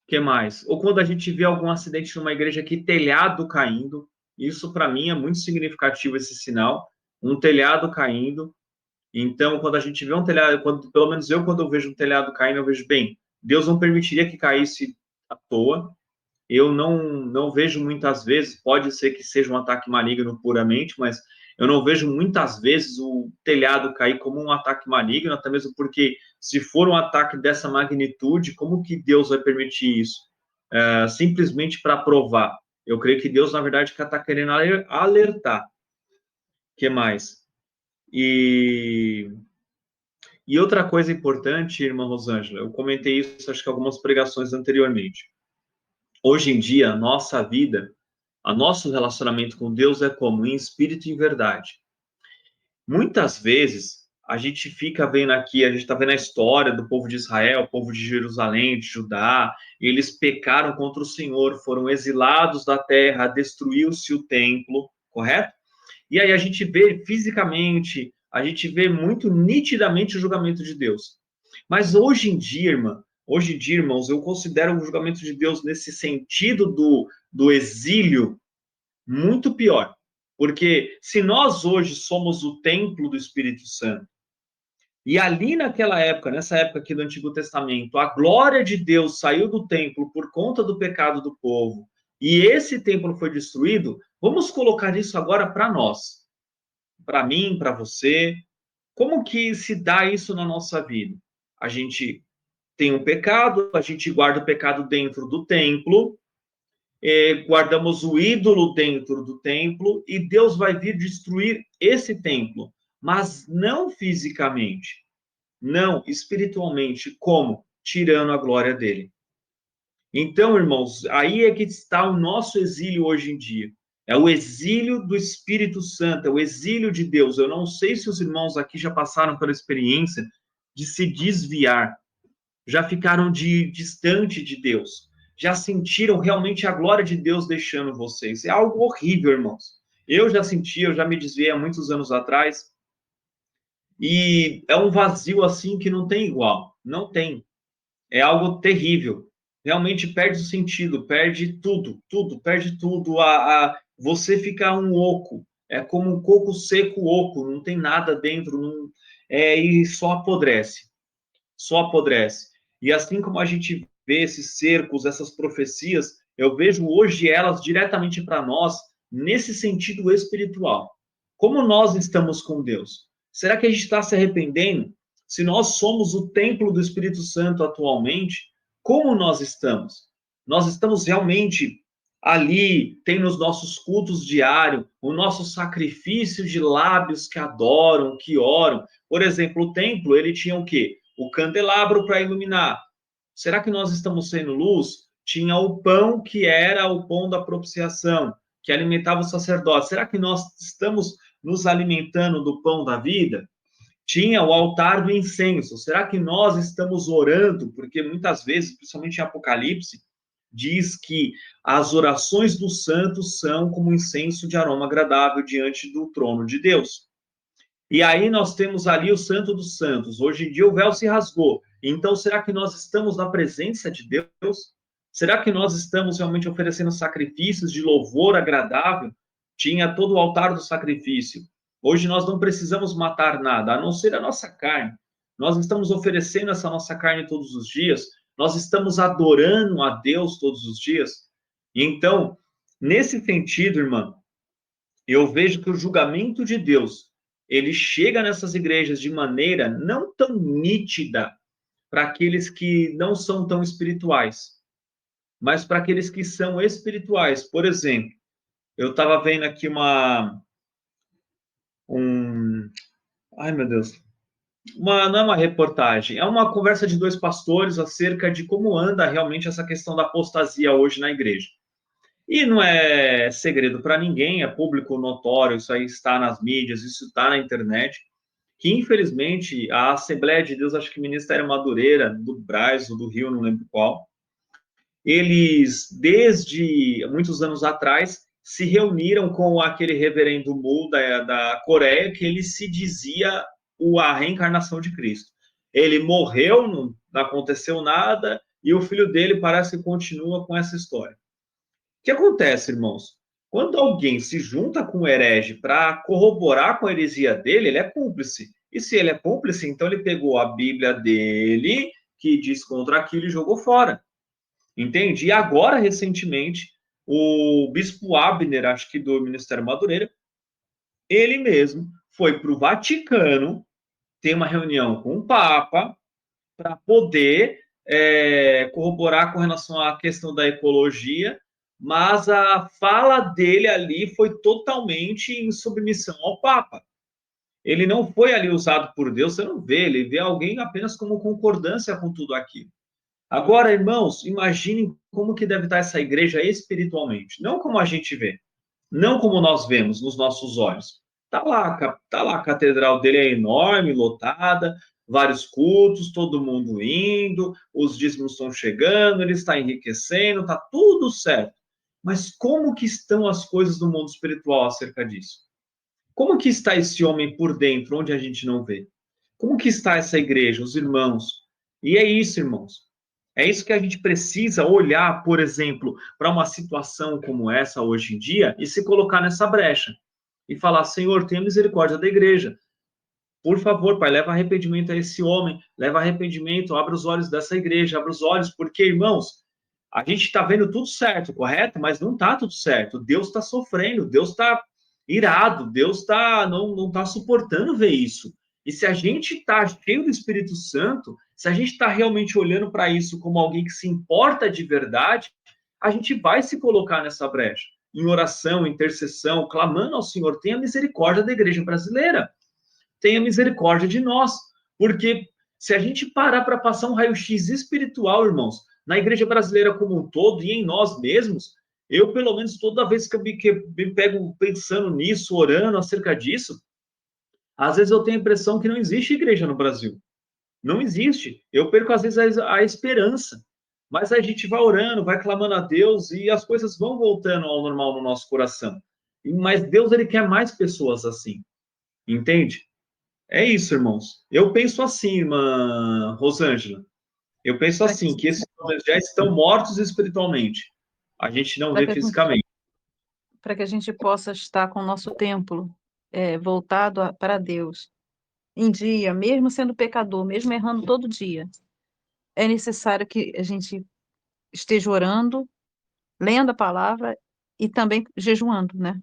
que mais? Ou quando a gente vê algum acidente numa igreja aqui, telhado caindo, isso para mim é muito significativo, esse sinal, um telhado caindo. Então, quando a gente vê um telhado, pelo menos quando eu vejo um telhado caindo, eu vejo, bem, Deus não permitiria que caísse à toa. Eu não vejo muitas vezes, pode ser que seja um ataque maligno puramente, mas eu não vejo muitas vezes o telhado cair como um ataque maligno, até mesmo porque, se for um ataque dessa magnitude, como que Deus vai permitir isso? Simplesmente para provar. Eu creio que Deus, na verdade, está querendo alertar. O que mais? E outra coisa importante, irmã Rosângela, eu comentei isso, acho que algumas pregações anteriormente. Hoje em dia, a nossa vida, o nosso relacionamento com Deus é como? Em espírito e em verdade. Muitas vezes, a gente fica vendo aqui, a gente está vendo a história do povo de Israel, o povo de Jerusalém, de Judá, eles pecaram contra o Senhor, foram exilados da terra, destruiu-se o templo, correto? E aí a gente vê fisicamente, a gente vê muito nitidamente o julgamento de Deus. Mas hoje em dia, irmãos, eu considero o julgamento de Deus nesse sentido do exílio muito pior. Porque se nós hoje somos o templo do Espírito Santo, e ali naquela época, nessa época aqui do Antigo Testamento, a glória de Deus saiu do templo por conta do pecado do povo, e esse templo foi destruído, vamos colocar isso agora para nós, para mim, para você. Como que se dá isso na nossa vida? A gente tem um pecado, a gente guarda o pecado dentro do templo, guardamos o ídolo dentro do templo, e Deus vai vir destruir esse templo, mas não fisicamente. Não, espiritualmente, como? Tirando a glória dele. Então, irmãos, aí é que está o nosso exílio hoje em dia. É o exílio do Espírito Santo, é o exílio de Deus. Eu não sei se os irmãos aqui já passaram pela experiência de se desviar, já ficaram distante de Deus, já sentiram realmente a glória de Deus deixando vocês. É algo horrível, irmãos. Eu já senti, eu já me desviei há muitos anos atrás, e é um vazio assim que não tem igual. Não tem. É algo terrível. Realmente perde o sentido, perde tudo, perde tudo. Você fica um oco. É como um coco seco oco, não tem nada dentro, e só apodrece. Só apodrece. E assim como a gente vê esses cercos, essas profecias, eu vejo hoje elas diretamente para nós nesse sentido espiritual. Como nós estamos com Deus? Será que a gente está se arrependendo? Se nós somos o templo do Espírito Santo atualmente, como nós estamos? Nós estamos realmente ali, tem os nossos cultos diários, o nosso sacrifício de lábios que adoram, que oram. Por exemplo, o templo, ele tinha o quê? O candelabro para iluminar. Será que nós estamos sendo luz? Tinha o pão, que era o pão da propiciação, que alimentava o sacerdote. Será que nós estamos nos alimentando do pão da vida? Tinha o altar do incenso. Será que nós estamos orando? Porque muitas vezes, principalmente em Apocalipse, diz que as orações dos santos são como incenso de aroma agradável diante do trono de Deus. E aí nós temos ali o Santo dos Santos. Hoje em dia o véu se rasgou. Então, será que nós estamos na presença de Deus? Será que nós estamos realmente oferecendo sacrifícios de louvor agradável? Tinha todo o altar do sacrifício. Hoje nós não precisamos matar nada, a não ser a nossa carne. Nós estamos oferecendo essa nossa carne todos os dias. Nós estamos adorando a Deus todos os dias. Então, nesse sentido, irmão, eu vejo que o julgamento de Deus, ele chega nessas igrejas de maneira não tão nítida para aqueles que não são tão espirituais, mas para aqueles que são espirituais. Por exemplo, eu estava vendo aqui ai meu Deus, não é uma reportagem, é uma conversa de dois pastores acerca de como anda realmente essa questão da apostasia hoje na igreja. E não é segredo para ninguém, é público notório, isso aí está nas mídias, isso está na internet, que infelizmente a Assembleia de Deus, acho que Ministério Madureira, do Brás ou do Rio, não lembro qual, eles, desde muitos anos atrás, se reuniram com aquele reverendo Mu da Coreia, que ele se dizia a reencarnação de Cristo. Ele morreu, não aconteceu nada, e o filho dele parece que continua com essa história. O que acontece, irmãos? Quando alguém se junta com o herege para corroborar com a heresia dele, ele é cúmplice. E se ele é cúmplice, então ele pegou a Bíblia dele, que diz contra aquilo, e jogou fora. Entende? E agora, recentemente, o bispo Abner, acho que do Ministério Madureira, ele mesmo foi para o Vaticano ter uma reunião com o Papa para poder corroborar com relação à questão da ecologia, mas a fala dele ali foi totalmente em submissão ao Papa. Ele não foi ali usado por Deus, você não vê, ele vê alguém apenas como concordância com tudo aquilo. Agora, irmãos, imaginem como que deve estar essa igreja espiritualmente. Não como a gente vê, não como nós vemos nos nossos olhos. Tá lá, a catedral dele é enorme, lotada, vários cultos, todo mundo indo, os dízimos estão chegando, ele está enriquecendo, está tudo certo. Mas como que estão as coisas no mundo espiritual acerca disso? Como que está esse homem por dentro, onde a gente não vê? Como que está essa igreja, os irmãos? E é isso, irmãos. É isso que a gente precisa olhar, por exemplo, para uma situação como essa hoje em dia e se colocar nessa brecha. E falar, Senhor, tenha misericórdia da igreja. Por favor, Pai, leva arrependimento a esse homem, leva arrependimento, abre os olhos dessa igreja, abre os olhos, porque, irmãos, a gente está vendo tudo certo, correto? Mas não está tudo certo. Deus está sofrendo, Deus está irado, Deus não está suportando ver isso. E se a gente está cheio do Espírito Santo, se a gente está realmente olhando para isso como alguém que se importa de verdade, a gente vai se colocar nessa brecha, em oração, intercessão, clamando ao Senhor, tenha misericórdia da igreja brasileira, tenha misericórdia de nós, porque se a gente parar para passar um raio-x espiritual, irmãos, na igreja brasileira como um todo e em nós mesmos, eu, pelo menos, toda vez que me pego pensando nisso, orando acerca disso, às vezes eu tenho a impressão que não existe igreja no Brasil. Não existe. Eu perco, às vezes, a esperança. Mas a gente vai orando, vai clamando a Deus e as coisas vão voltando ao normal no nosso coração. Mas Deus, ele quer mais pessoas assim. Entende? É isso, irmãos. Eu penso assim, irmã Rosângela. Eu penso assim, que esses homens já estão mortos espiritualmente. A gente não vê fisicamente. Para que a gente possa estar com o nosso templo voltado para Deus, em dia, mesmo sendo pecador, mesmo errando todo dia, é necessário que a gente esteja orando, lendo a palavra e também jejuando, né?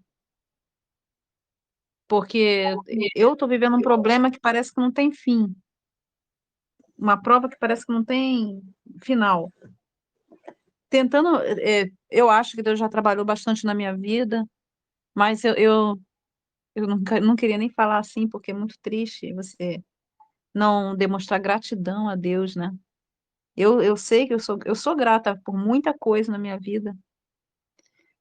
Porque eu estou vivendo um problema que parece que não tem fim, uma prova que parece que não tem final. Tentando, eu acho que Deus já trabalhou bastante na minha vida, mas eu não queria nem falar assim, porque é muito triste você não demonstrar gratidão a Deus, né? Eu sei que eu sou grata por muita coisa na minha vida,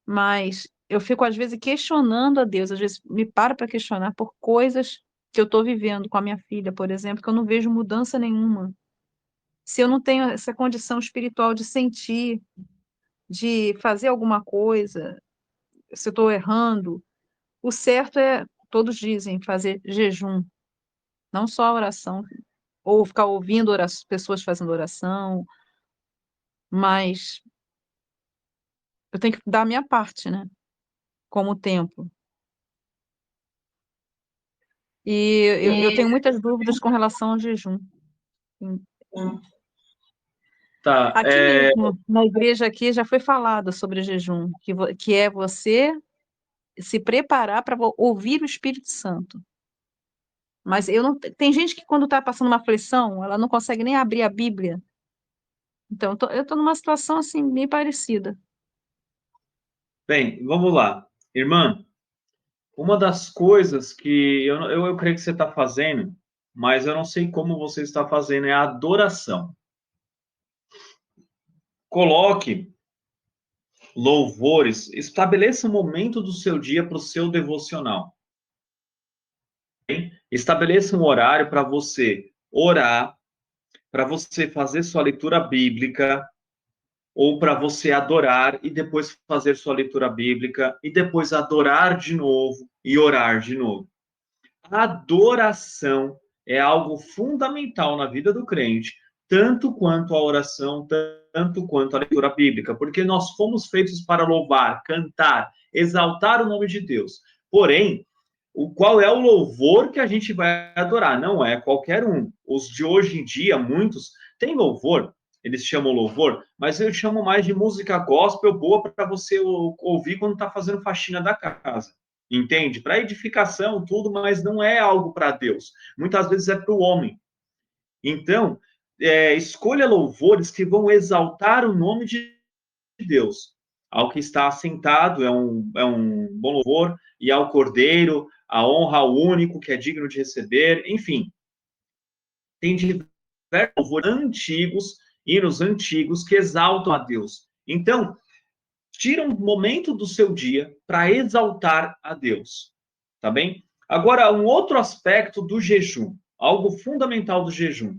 mas eu fico, às vezes, questionando a Deus, às vezes me paro para questionar por coisas que eu estou vivendo com a minha filha, por exemplo, que eu não vejo mudança nenhuma. Se eu não tenho essa condição espiritual de sentir, de fazer alguma coisa, se eu estou errando, o certo é, todos dizem, fazer jejum, não só a oração, ou ficar ouvindo pessoas fazendo oração, mas eu tenho que dar a minha parte, né? Como templo. E eu tenho muitas dúvidas com relação ao jejum. Tá, Aqui mesmo, na igreja aqui, já foi falado sobre jejum, que é você se preparar para ouvir o Espírito Santo. Mas tem gente que quando está passando uma aflição, ela não consegue nem abrir a Bíblia. Então, eu estou numa situação assim, bem parecida. Bem, vamos lá. Irmã, uma das coisas que eu creio que você está fazendo, mas eu não sei como você está fazendo, é a adoração. Coloque louvores, estabeleça um momento do seu dia para o seu devocional. Estabeleça um horário para você orar, para você fazer sua leitura bíblica, ou para você adorar e depois fazer sua leitura bíblica, e depois adorar de novo e orar de novo. A adoração é algo fundamental na vida do crente, tanto quanto a oração, tanto quanto a leitura bíblica, porque nós fomos feitos para louvar, cantar, exaltar o nome de Deus. Porém, qual é o louvor que a gente vai adorar? Não é qualquer um. Os de hoje em dia, muitos, têm louvor, eles chamam louvor, mas eu chamo mais de música gospel boa para você ouvir quando está fazendo faxina da casa. Entende? Para edificação, tudo, mas não é algo para Deus. Muitas vezes é para o homem. Então, escolha louvores que vão exaltar o nome de Deus. Ao que está assentado é um bom louvor, e ao Cordeiro, a honra ao único que é digno de receber, enfim. Tem diversos louvores antigos, hinos antigos, que exaltam a Deus. Então, tira um momento do seu dia para exaltar a Deus, tá bem? Agora, um outro aspecto do jejum, algo fundamental do jejum.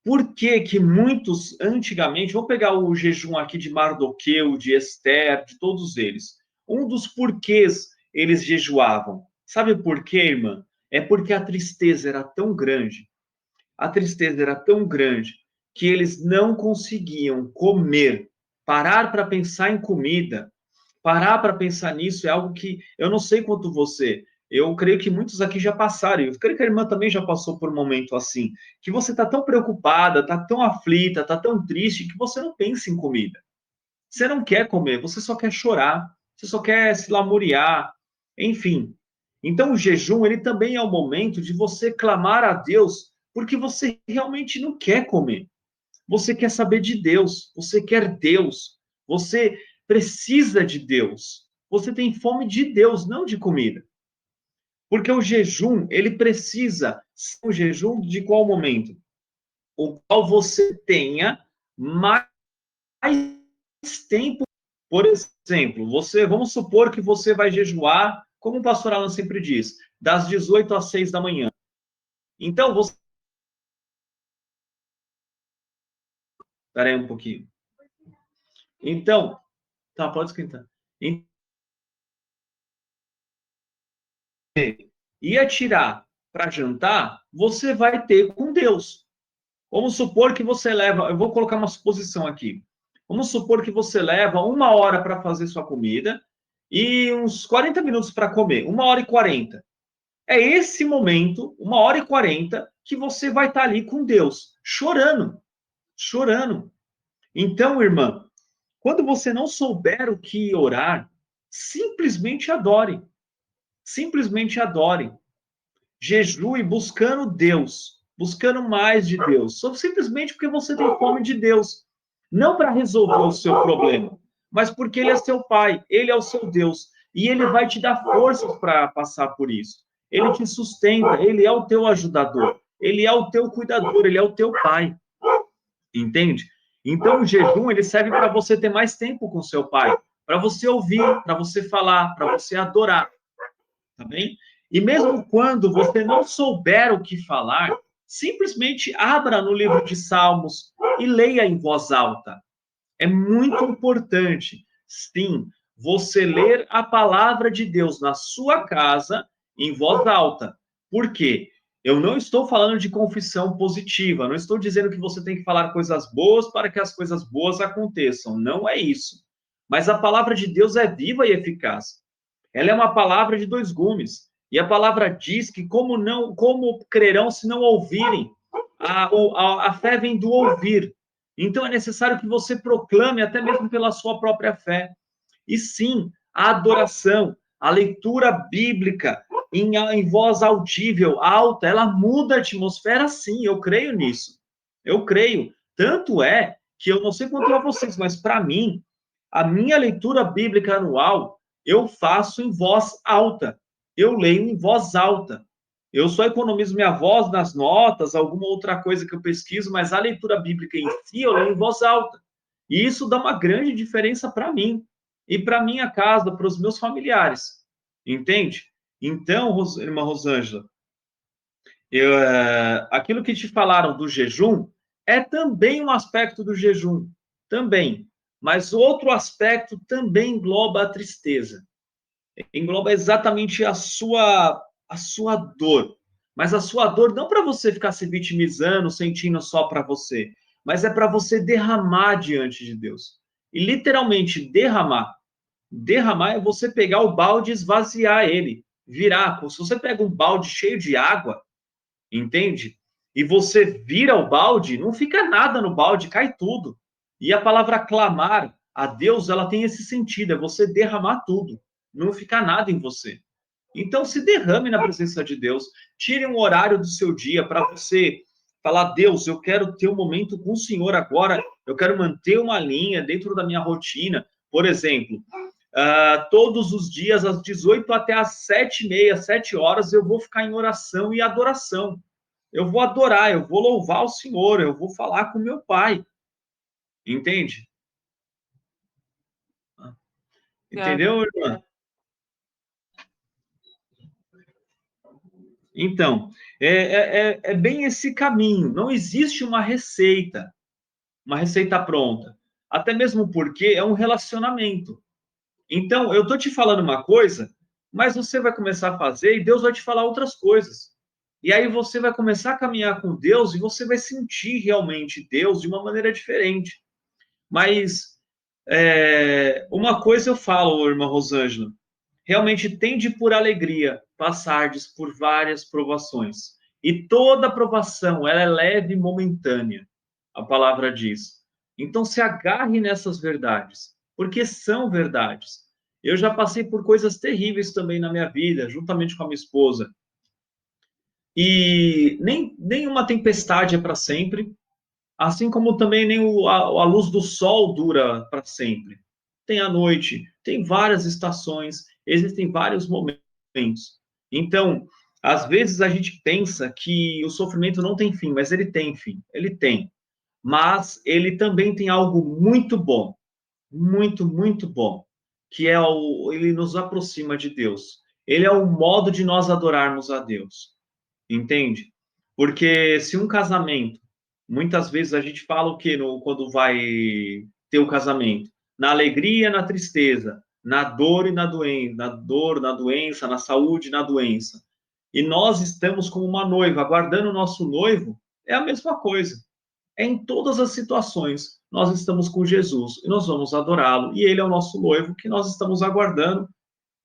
Por que que muitos, antigamente, vou pegar o jejum aqui de Mardoqueu, de Esther, de todos eles. Um dos porquês eles jejuavam. Sabe por quê, irmã? É porque a tristeza era tão grande, a tristeza era tão grande, que eles não conseguiam comer, parar para pensar em comida, parar para pensar nisso é algo que eu não sei quanto você. Eu creio que muitos aqui já passaram. Eu creio que a irmã também já passou por um momento assim, que você está tão preocupada, está tão aflita, está tão triste que você não pensa em comida. Você não quer comer, você só quer chorar, você só quer se lamuriar, enfim. Então o jejum, ele também é o momento de você clamar a Deus, porque você realmente não quer comer. Você quer saber de Deus, você quer Deus, você precisa de Deus. Você tem fome de Deus, não de comida. Porque o jejum, ele precisa ser um jejum de qual momento? O qual você tenha mais tempo. Por exemplo, vamos supor que você vai jejuar, como o pastor Alan sempre diz, das 18 às 6 da manhã. Então, você. Espera aí um pouquinho. Então, tá, pode esquentar. Ia tirar para jantar, você vai ter com Deus. Vamos supor que você leva, eu vou colocar uma suposição aqui. Vamos supor que você leva 1 hora para fazer sua comida e uns 40 minutos para comer, 1 hora e 40. É esse momento, 1 hora e 40, que você vai estar ali com Deus, chorando, chorando. Então, irmã, quando você não souber o que orar, simplesmente adore. Simplesmente adore. Jejue buscando Deus, buscando mais de Deus, só simplesmente porque você tem fome de Deus, não para resolver o seu problema, mas porque Ele é seu Pai, Ele é o seu Deus, e Ele vai te dar forças para passar por isso. Ele te sustenta, Ele é o teu ajudador, Ele é o teu cuidador, Ele é o teu Pai, entende? Então o jejum ele serve para você ter mais tempo com seu Pai, para você ouvir, para você falar, para você adorar. Tá bem? E mesmo quando você não souber o que falar, simplesmente abra no livro de Salmos e leia em voz alta. É muito importante, sim, você ler a palavra de Deus na sua casa em voz alta. Por quê? Eu não estou falando de confissão positiva, não estou dizendo que você tem que falar coisas boas para que as coisas boas aconteçam. Não é isso. Mas a palavra de Deus é viva e eficaz. Ela é uma palavra de dois gumes. E a palavra diz que como crerão se não ouvirem? A fé vem do ouvir. Então é necessário que você proclame até mesmo pela sua própria fé. E sim, a adoração, a leitura bíblica em voz audível, alta, ela muda a atmosfera, sim, eu creio nisso. Eu creio. Tanto é que eu não sei quanto a vocês, mas para mim, a minha leitura bíblica anual, eu faço em voz alta. Eu leio em voz alta. Eu só economizo minha voz nas notas, alguma outra coisa que eu pesquiso, mas a leitura bíblica em si eu leio em voz alta. E isso dá uma grande diferença para mim e para minha casa, para os meus familiares. Entende? Então, irmã Rosângela, aquilo que te falaram do jejum é também um aspecto do jejum, também. Mas outro aspecto também engloba a tristeza. Engloba exatamente a sua dor. Mas a sua dor não para você ficar se vitimizando, sentindo só para você, mas é para você derramar diante de Deus. E literalmente derramar. Derramar é você pegar o balde e esvaziar ele, virar. Se você pega um balde cheio de água, entende? E você vira o balde, não fica nada no balde, cai tudo. E a palavra clamar a Deus, ela tem esse sentido, é você derramar tudo, não fica nada em você. Então se derrame na presença de Deus, tire um horário do seu dia para você falar: Deus, eu quero ter um momento com o Senhor agora, eu quero manter uma linha dentro da minha rotina. Por exemplo, todos os dias, às 18 até às 7h30, 7 horas, eu vou ficar em oração e adoração. Eu vou adorar, eu vou louvar o Senhor, eu vou falar com meu Pai. Entende? Entendeu, irmã? Então, é bem esse caminho. Não existe uma receita pronta. Até mesmo porque é um relacionamento. Então, eu estou te falando uma coisa, mas você vai começar a fazer e Deus vai te falar outras coisas. E aí você vai começar a caminhar com Deus e você vai sentir realmente Deus de uma maneira diferente. Mas uma coisa eu falo, irmã Rosângela, realmente tende por alegria passardes por várias provações. E toda provação, ela é leve e momentânea, a palavra diz. Então se agarre nessas verdades, porque são verdades. Eu já passei por coisas terríveis também na minha vida, juntamente com a minha esposa. E nenhuma tempestade é para sempre, assim como também nem a luz do sol dura para sempre. Tem a noite, tem várias estações, existem vários momentos. Então, às vezes a gente pensa que o sofrimento não tem fim, mas ele tem fim, ele tem. Mas ele também tem algo muito bom, muito, muito bom, que é ele nos aproxima de Deus. Ele é o modo de nós adorarmos a Deus. Entende? Porque se um casamento, muitas vezes a gente fala o quê quando vai ter o casamento? Na alegria, na tristeza, na dor e na doença, na dor, na doença, na saúde, na doença. E nós estamos como uma noiva, aguardando o nosso noivo, é a mesma coisa. É em todas as situações. Nós estamos com Jesus e nós vamos adorá-lo. E ele é o nosso noivo que nós estamos aguardando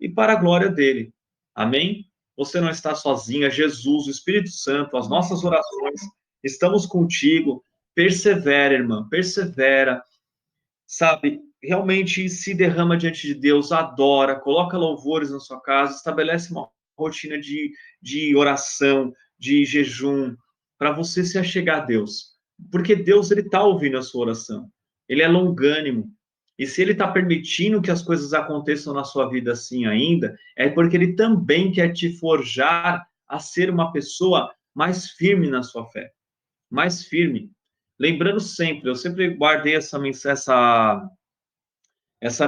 e para a glória dele. Amém? Você não está sozinha, Jesus, o Espírito Santo, as nossas orações, estamos contigo. Persevera, irmã, persevera, sabe? Realmente se derrama diante de Deus, adora, coloca louvores na sua casa, estabelece uma rotina de oração, de jejum, para você se achegar a Deus. Porque Deus, ele está ouvindo a sua oração. Ele é longânimo. E se ele está permitindo que as coisas aconteçam na sua vida assim ainda, é porque ele também quer te forjar a ser uma pessoa mais firme na sua fé. Mais firme. Lembrando sempre, eu sempre guardei essa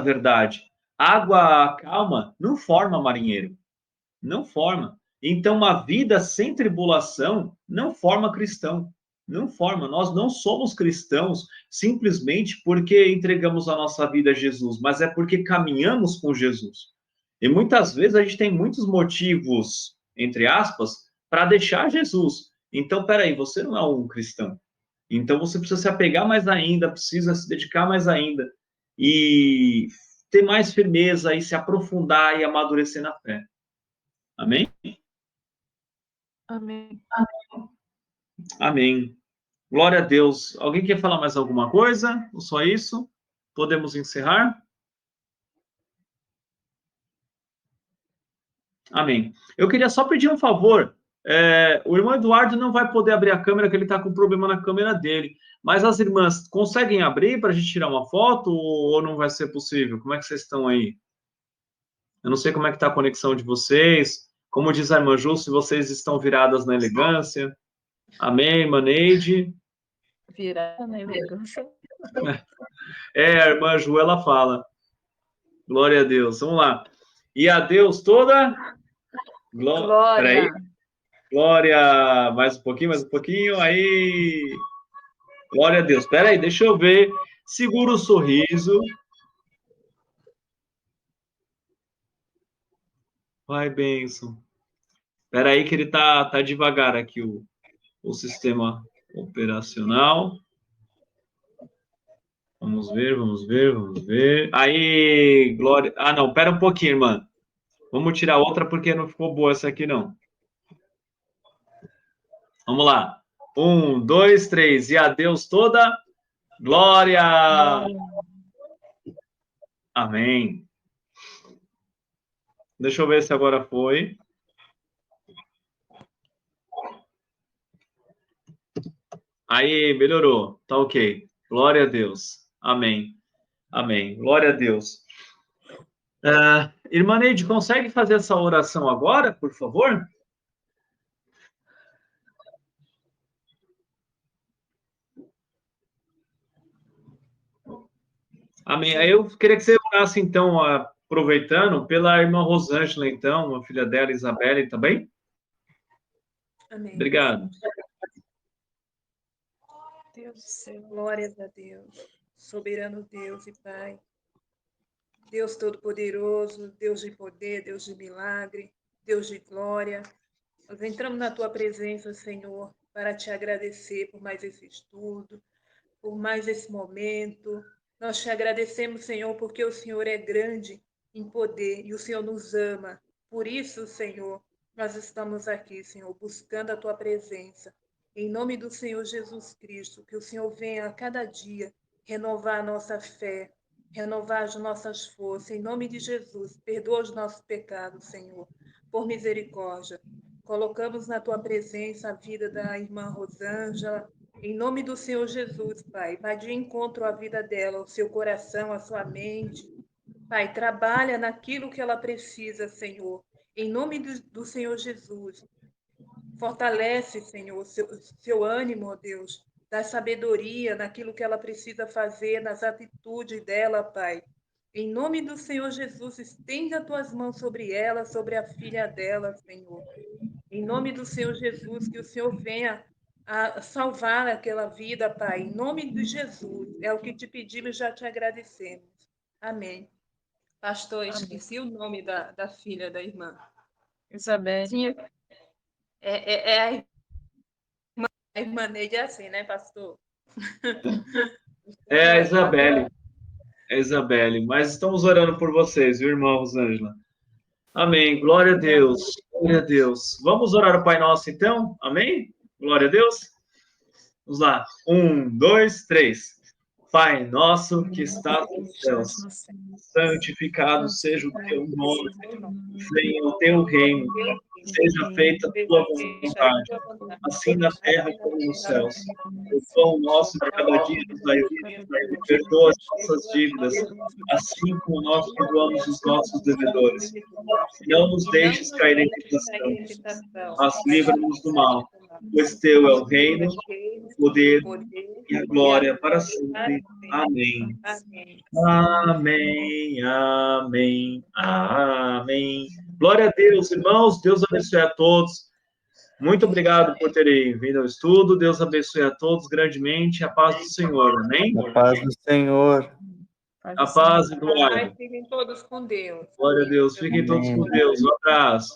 verdade. Água calma não forma marinheiro. Não forma. Então, uma vida sem tribulação não forma cristão. Não forma. Nós não somos cristãos simplesmente porque entregamos a nossa vida a Jesus, mas é porque caminhamos com Jesus. E muitas vezes a gente tem muitos motivos, entre aspas, para deixar Jesus. Então, peraí, você não é um cristão. Então, você precisa se apegar mais ainda, precisa se dedicar mais ainda e ter mais firmeza e se aprofundar e amadurecer na fé. Amém? Amém. Amém. Glória a Deus. Alguém quer falar mais alguma coisa? Ou só isso? Podemos encerrar? Amém. Eu queria só pedir um favor. O irmão Eduardo não vai poder abrir a câmera, que ele está com problema na câmera dele. Mas as irmãs conseguem abrir para a gente tirar uma foto ou não vai ser possível? Como é que vocês estão aí? Eu não sei como é que está a conexão de vocês. Como diz a irmã Ju, se vocês estão viradas na elegância. Amém, Maneide. Virada na elegância. A irmã Ju, ela fala. Glória a Deus. Vamos lá. E a Deus toda... Glória. Peraí. Glória. Mais um pouquinho, mais um pouquinho. Aí. Glória a Deus. Peraí, deixa eu ver. Segura o sorriso. Vai, bênção. Peraí que ele tá devagar aqui, o sistema operacional. Vamos ver, vamos ver, vamos ver. Aí, Glória. Ah, não, pera um pouquinho, irmã. Vamos tirar outra porque não ficou boa essa aqui, não. Vamos lá. 1, 2, 3. E a Deus toda glória. Amém. Deixa eu ver se agora foi. Aí, melhorou. Tá ok. Glória a Deus. Amém. Amém. Glória a Deus. Irmã Neide, consegue fazer essa oração agora, por favor? Amém. Aí eu queria que você orasse, então, aproveitando, pela irmã Rosângela, então, a filha dela, Isabelle, também. Amém. Obrigado. Deus do céu, glórias a Deus. Soberano Deus e Pai. Deus Todo-Poderoso, Deus de poder, Deus de milagre, Deus de glória. Nós entramos na Tua presença, Senhor, para Te agradecer por mais esse estudo, por mais esse momento. Nós Te agradecemos, Senhor, porque o Senhor é grande em poder e o Senhor nos ama. Por isso, Senhor, nós estamos aqui, Senhor, buscando a Tua presença. Em nome do Senhor Jesus Cristo, que o Senhor venha a cada dia renovar a nossa fé, renovar as nossas forças. Em nome de Jesus, perdoa os nossos pecados, Senhor, por misericórdia. Colocamos na Tua presença a vida da irmã Rosângela. Em nome do Senhor Jesus, Pai, vai de encontro à vida dela, o seu coração, a sua mente. Pai, trabalha naquilo que ela precisa, Senhor. Em nome do Senhor Jesus. Fortalece, Senhor, seu ânimo, ó Deus. Dá sabedoria naquilo que ela precisa fazer, nas atitudes dela, Pai. Em nome do Senhor Jesus, estenda as tuas mãos sobre ela, sobre a filha dela, Senhor. Em nome do Senhor Jesus, que o Senhor venha a salvar aquela vida, Pai. Em nome de Jesus. É o que te pedimos e já te agradecemos. Amém. Pastor, esqueci o nome da filha da irmã. Isabel. É a irmã Neide é assim, né, pastor? É a Isabelle. É a Isabelle. Mas estamos orando por vocês, viu, irmã Rosângela? Amém. Glória a Deus. Glória a Deus. Vamos orar o Pai Nosso, então? Amém? Glória a Deus. Vamos lá. 1, 2, 3. Pai nosso que estás nos céus, santificado seja o teu nome, venha o teu reino, seja feita a tua vontade, assim na terra como nos céus. O pão nosso de cada dia nos dai hoje, perdoa as nossas dívidas, assim como nós perdoamos os nossos devedores. Não nos deixes cair em tentação, mas livra-nos do mal, pois teu é o reino, o poder e a glória para sempre. Amém. Amém, amém, amém. Glória a Deus, irmãos. Deus abençoe a todos. Muito obrigado por terem vindo ao estudo. Deus abençoe a todos grandemente. A paz do Senhor. Amém? A paz do Senhor. A paz e glória. Fiquem todos com Deus. Glória a Deus. Fiquem todos com Deus. Um abraço.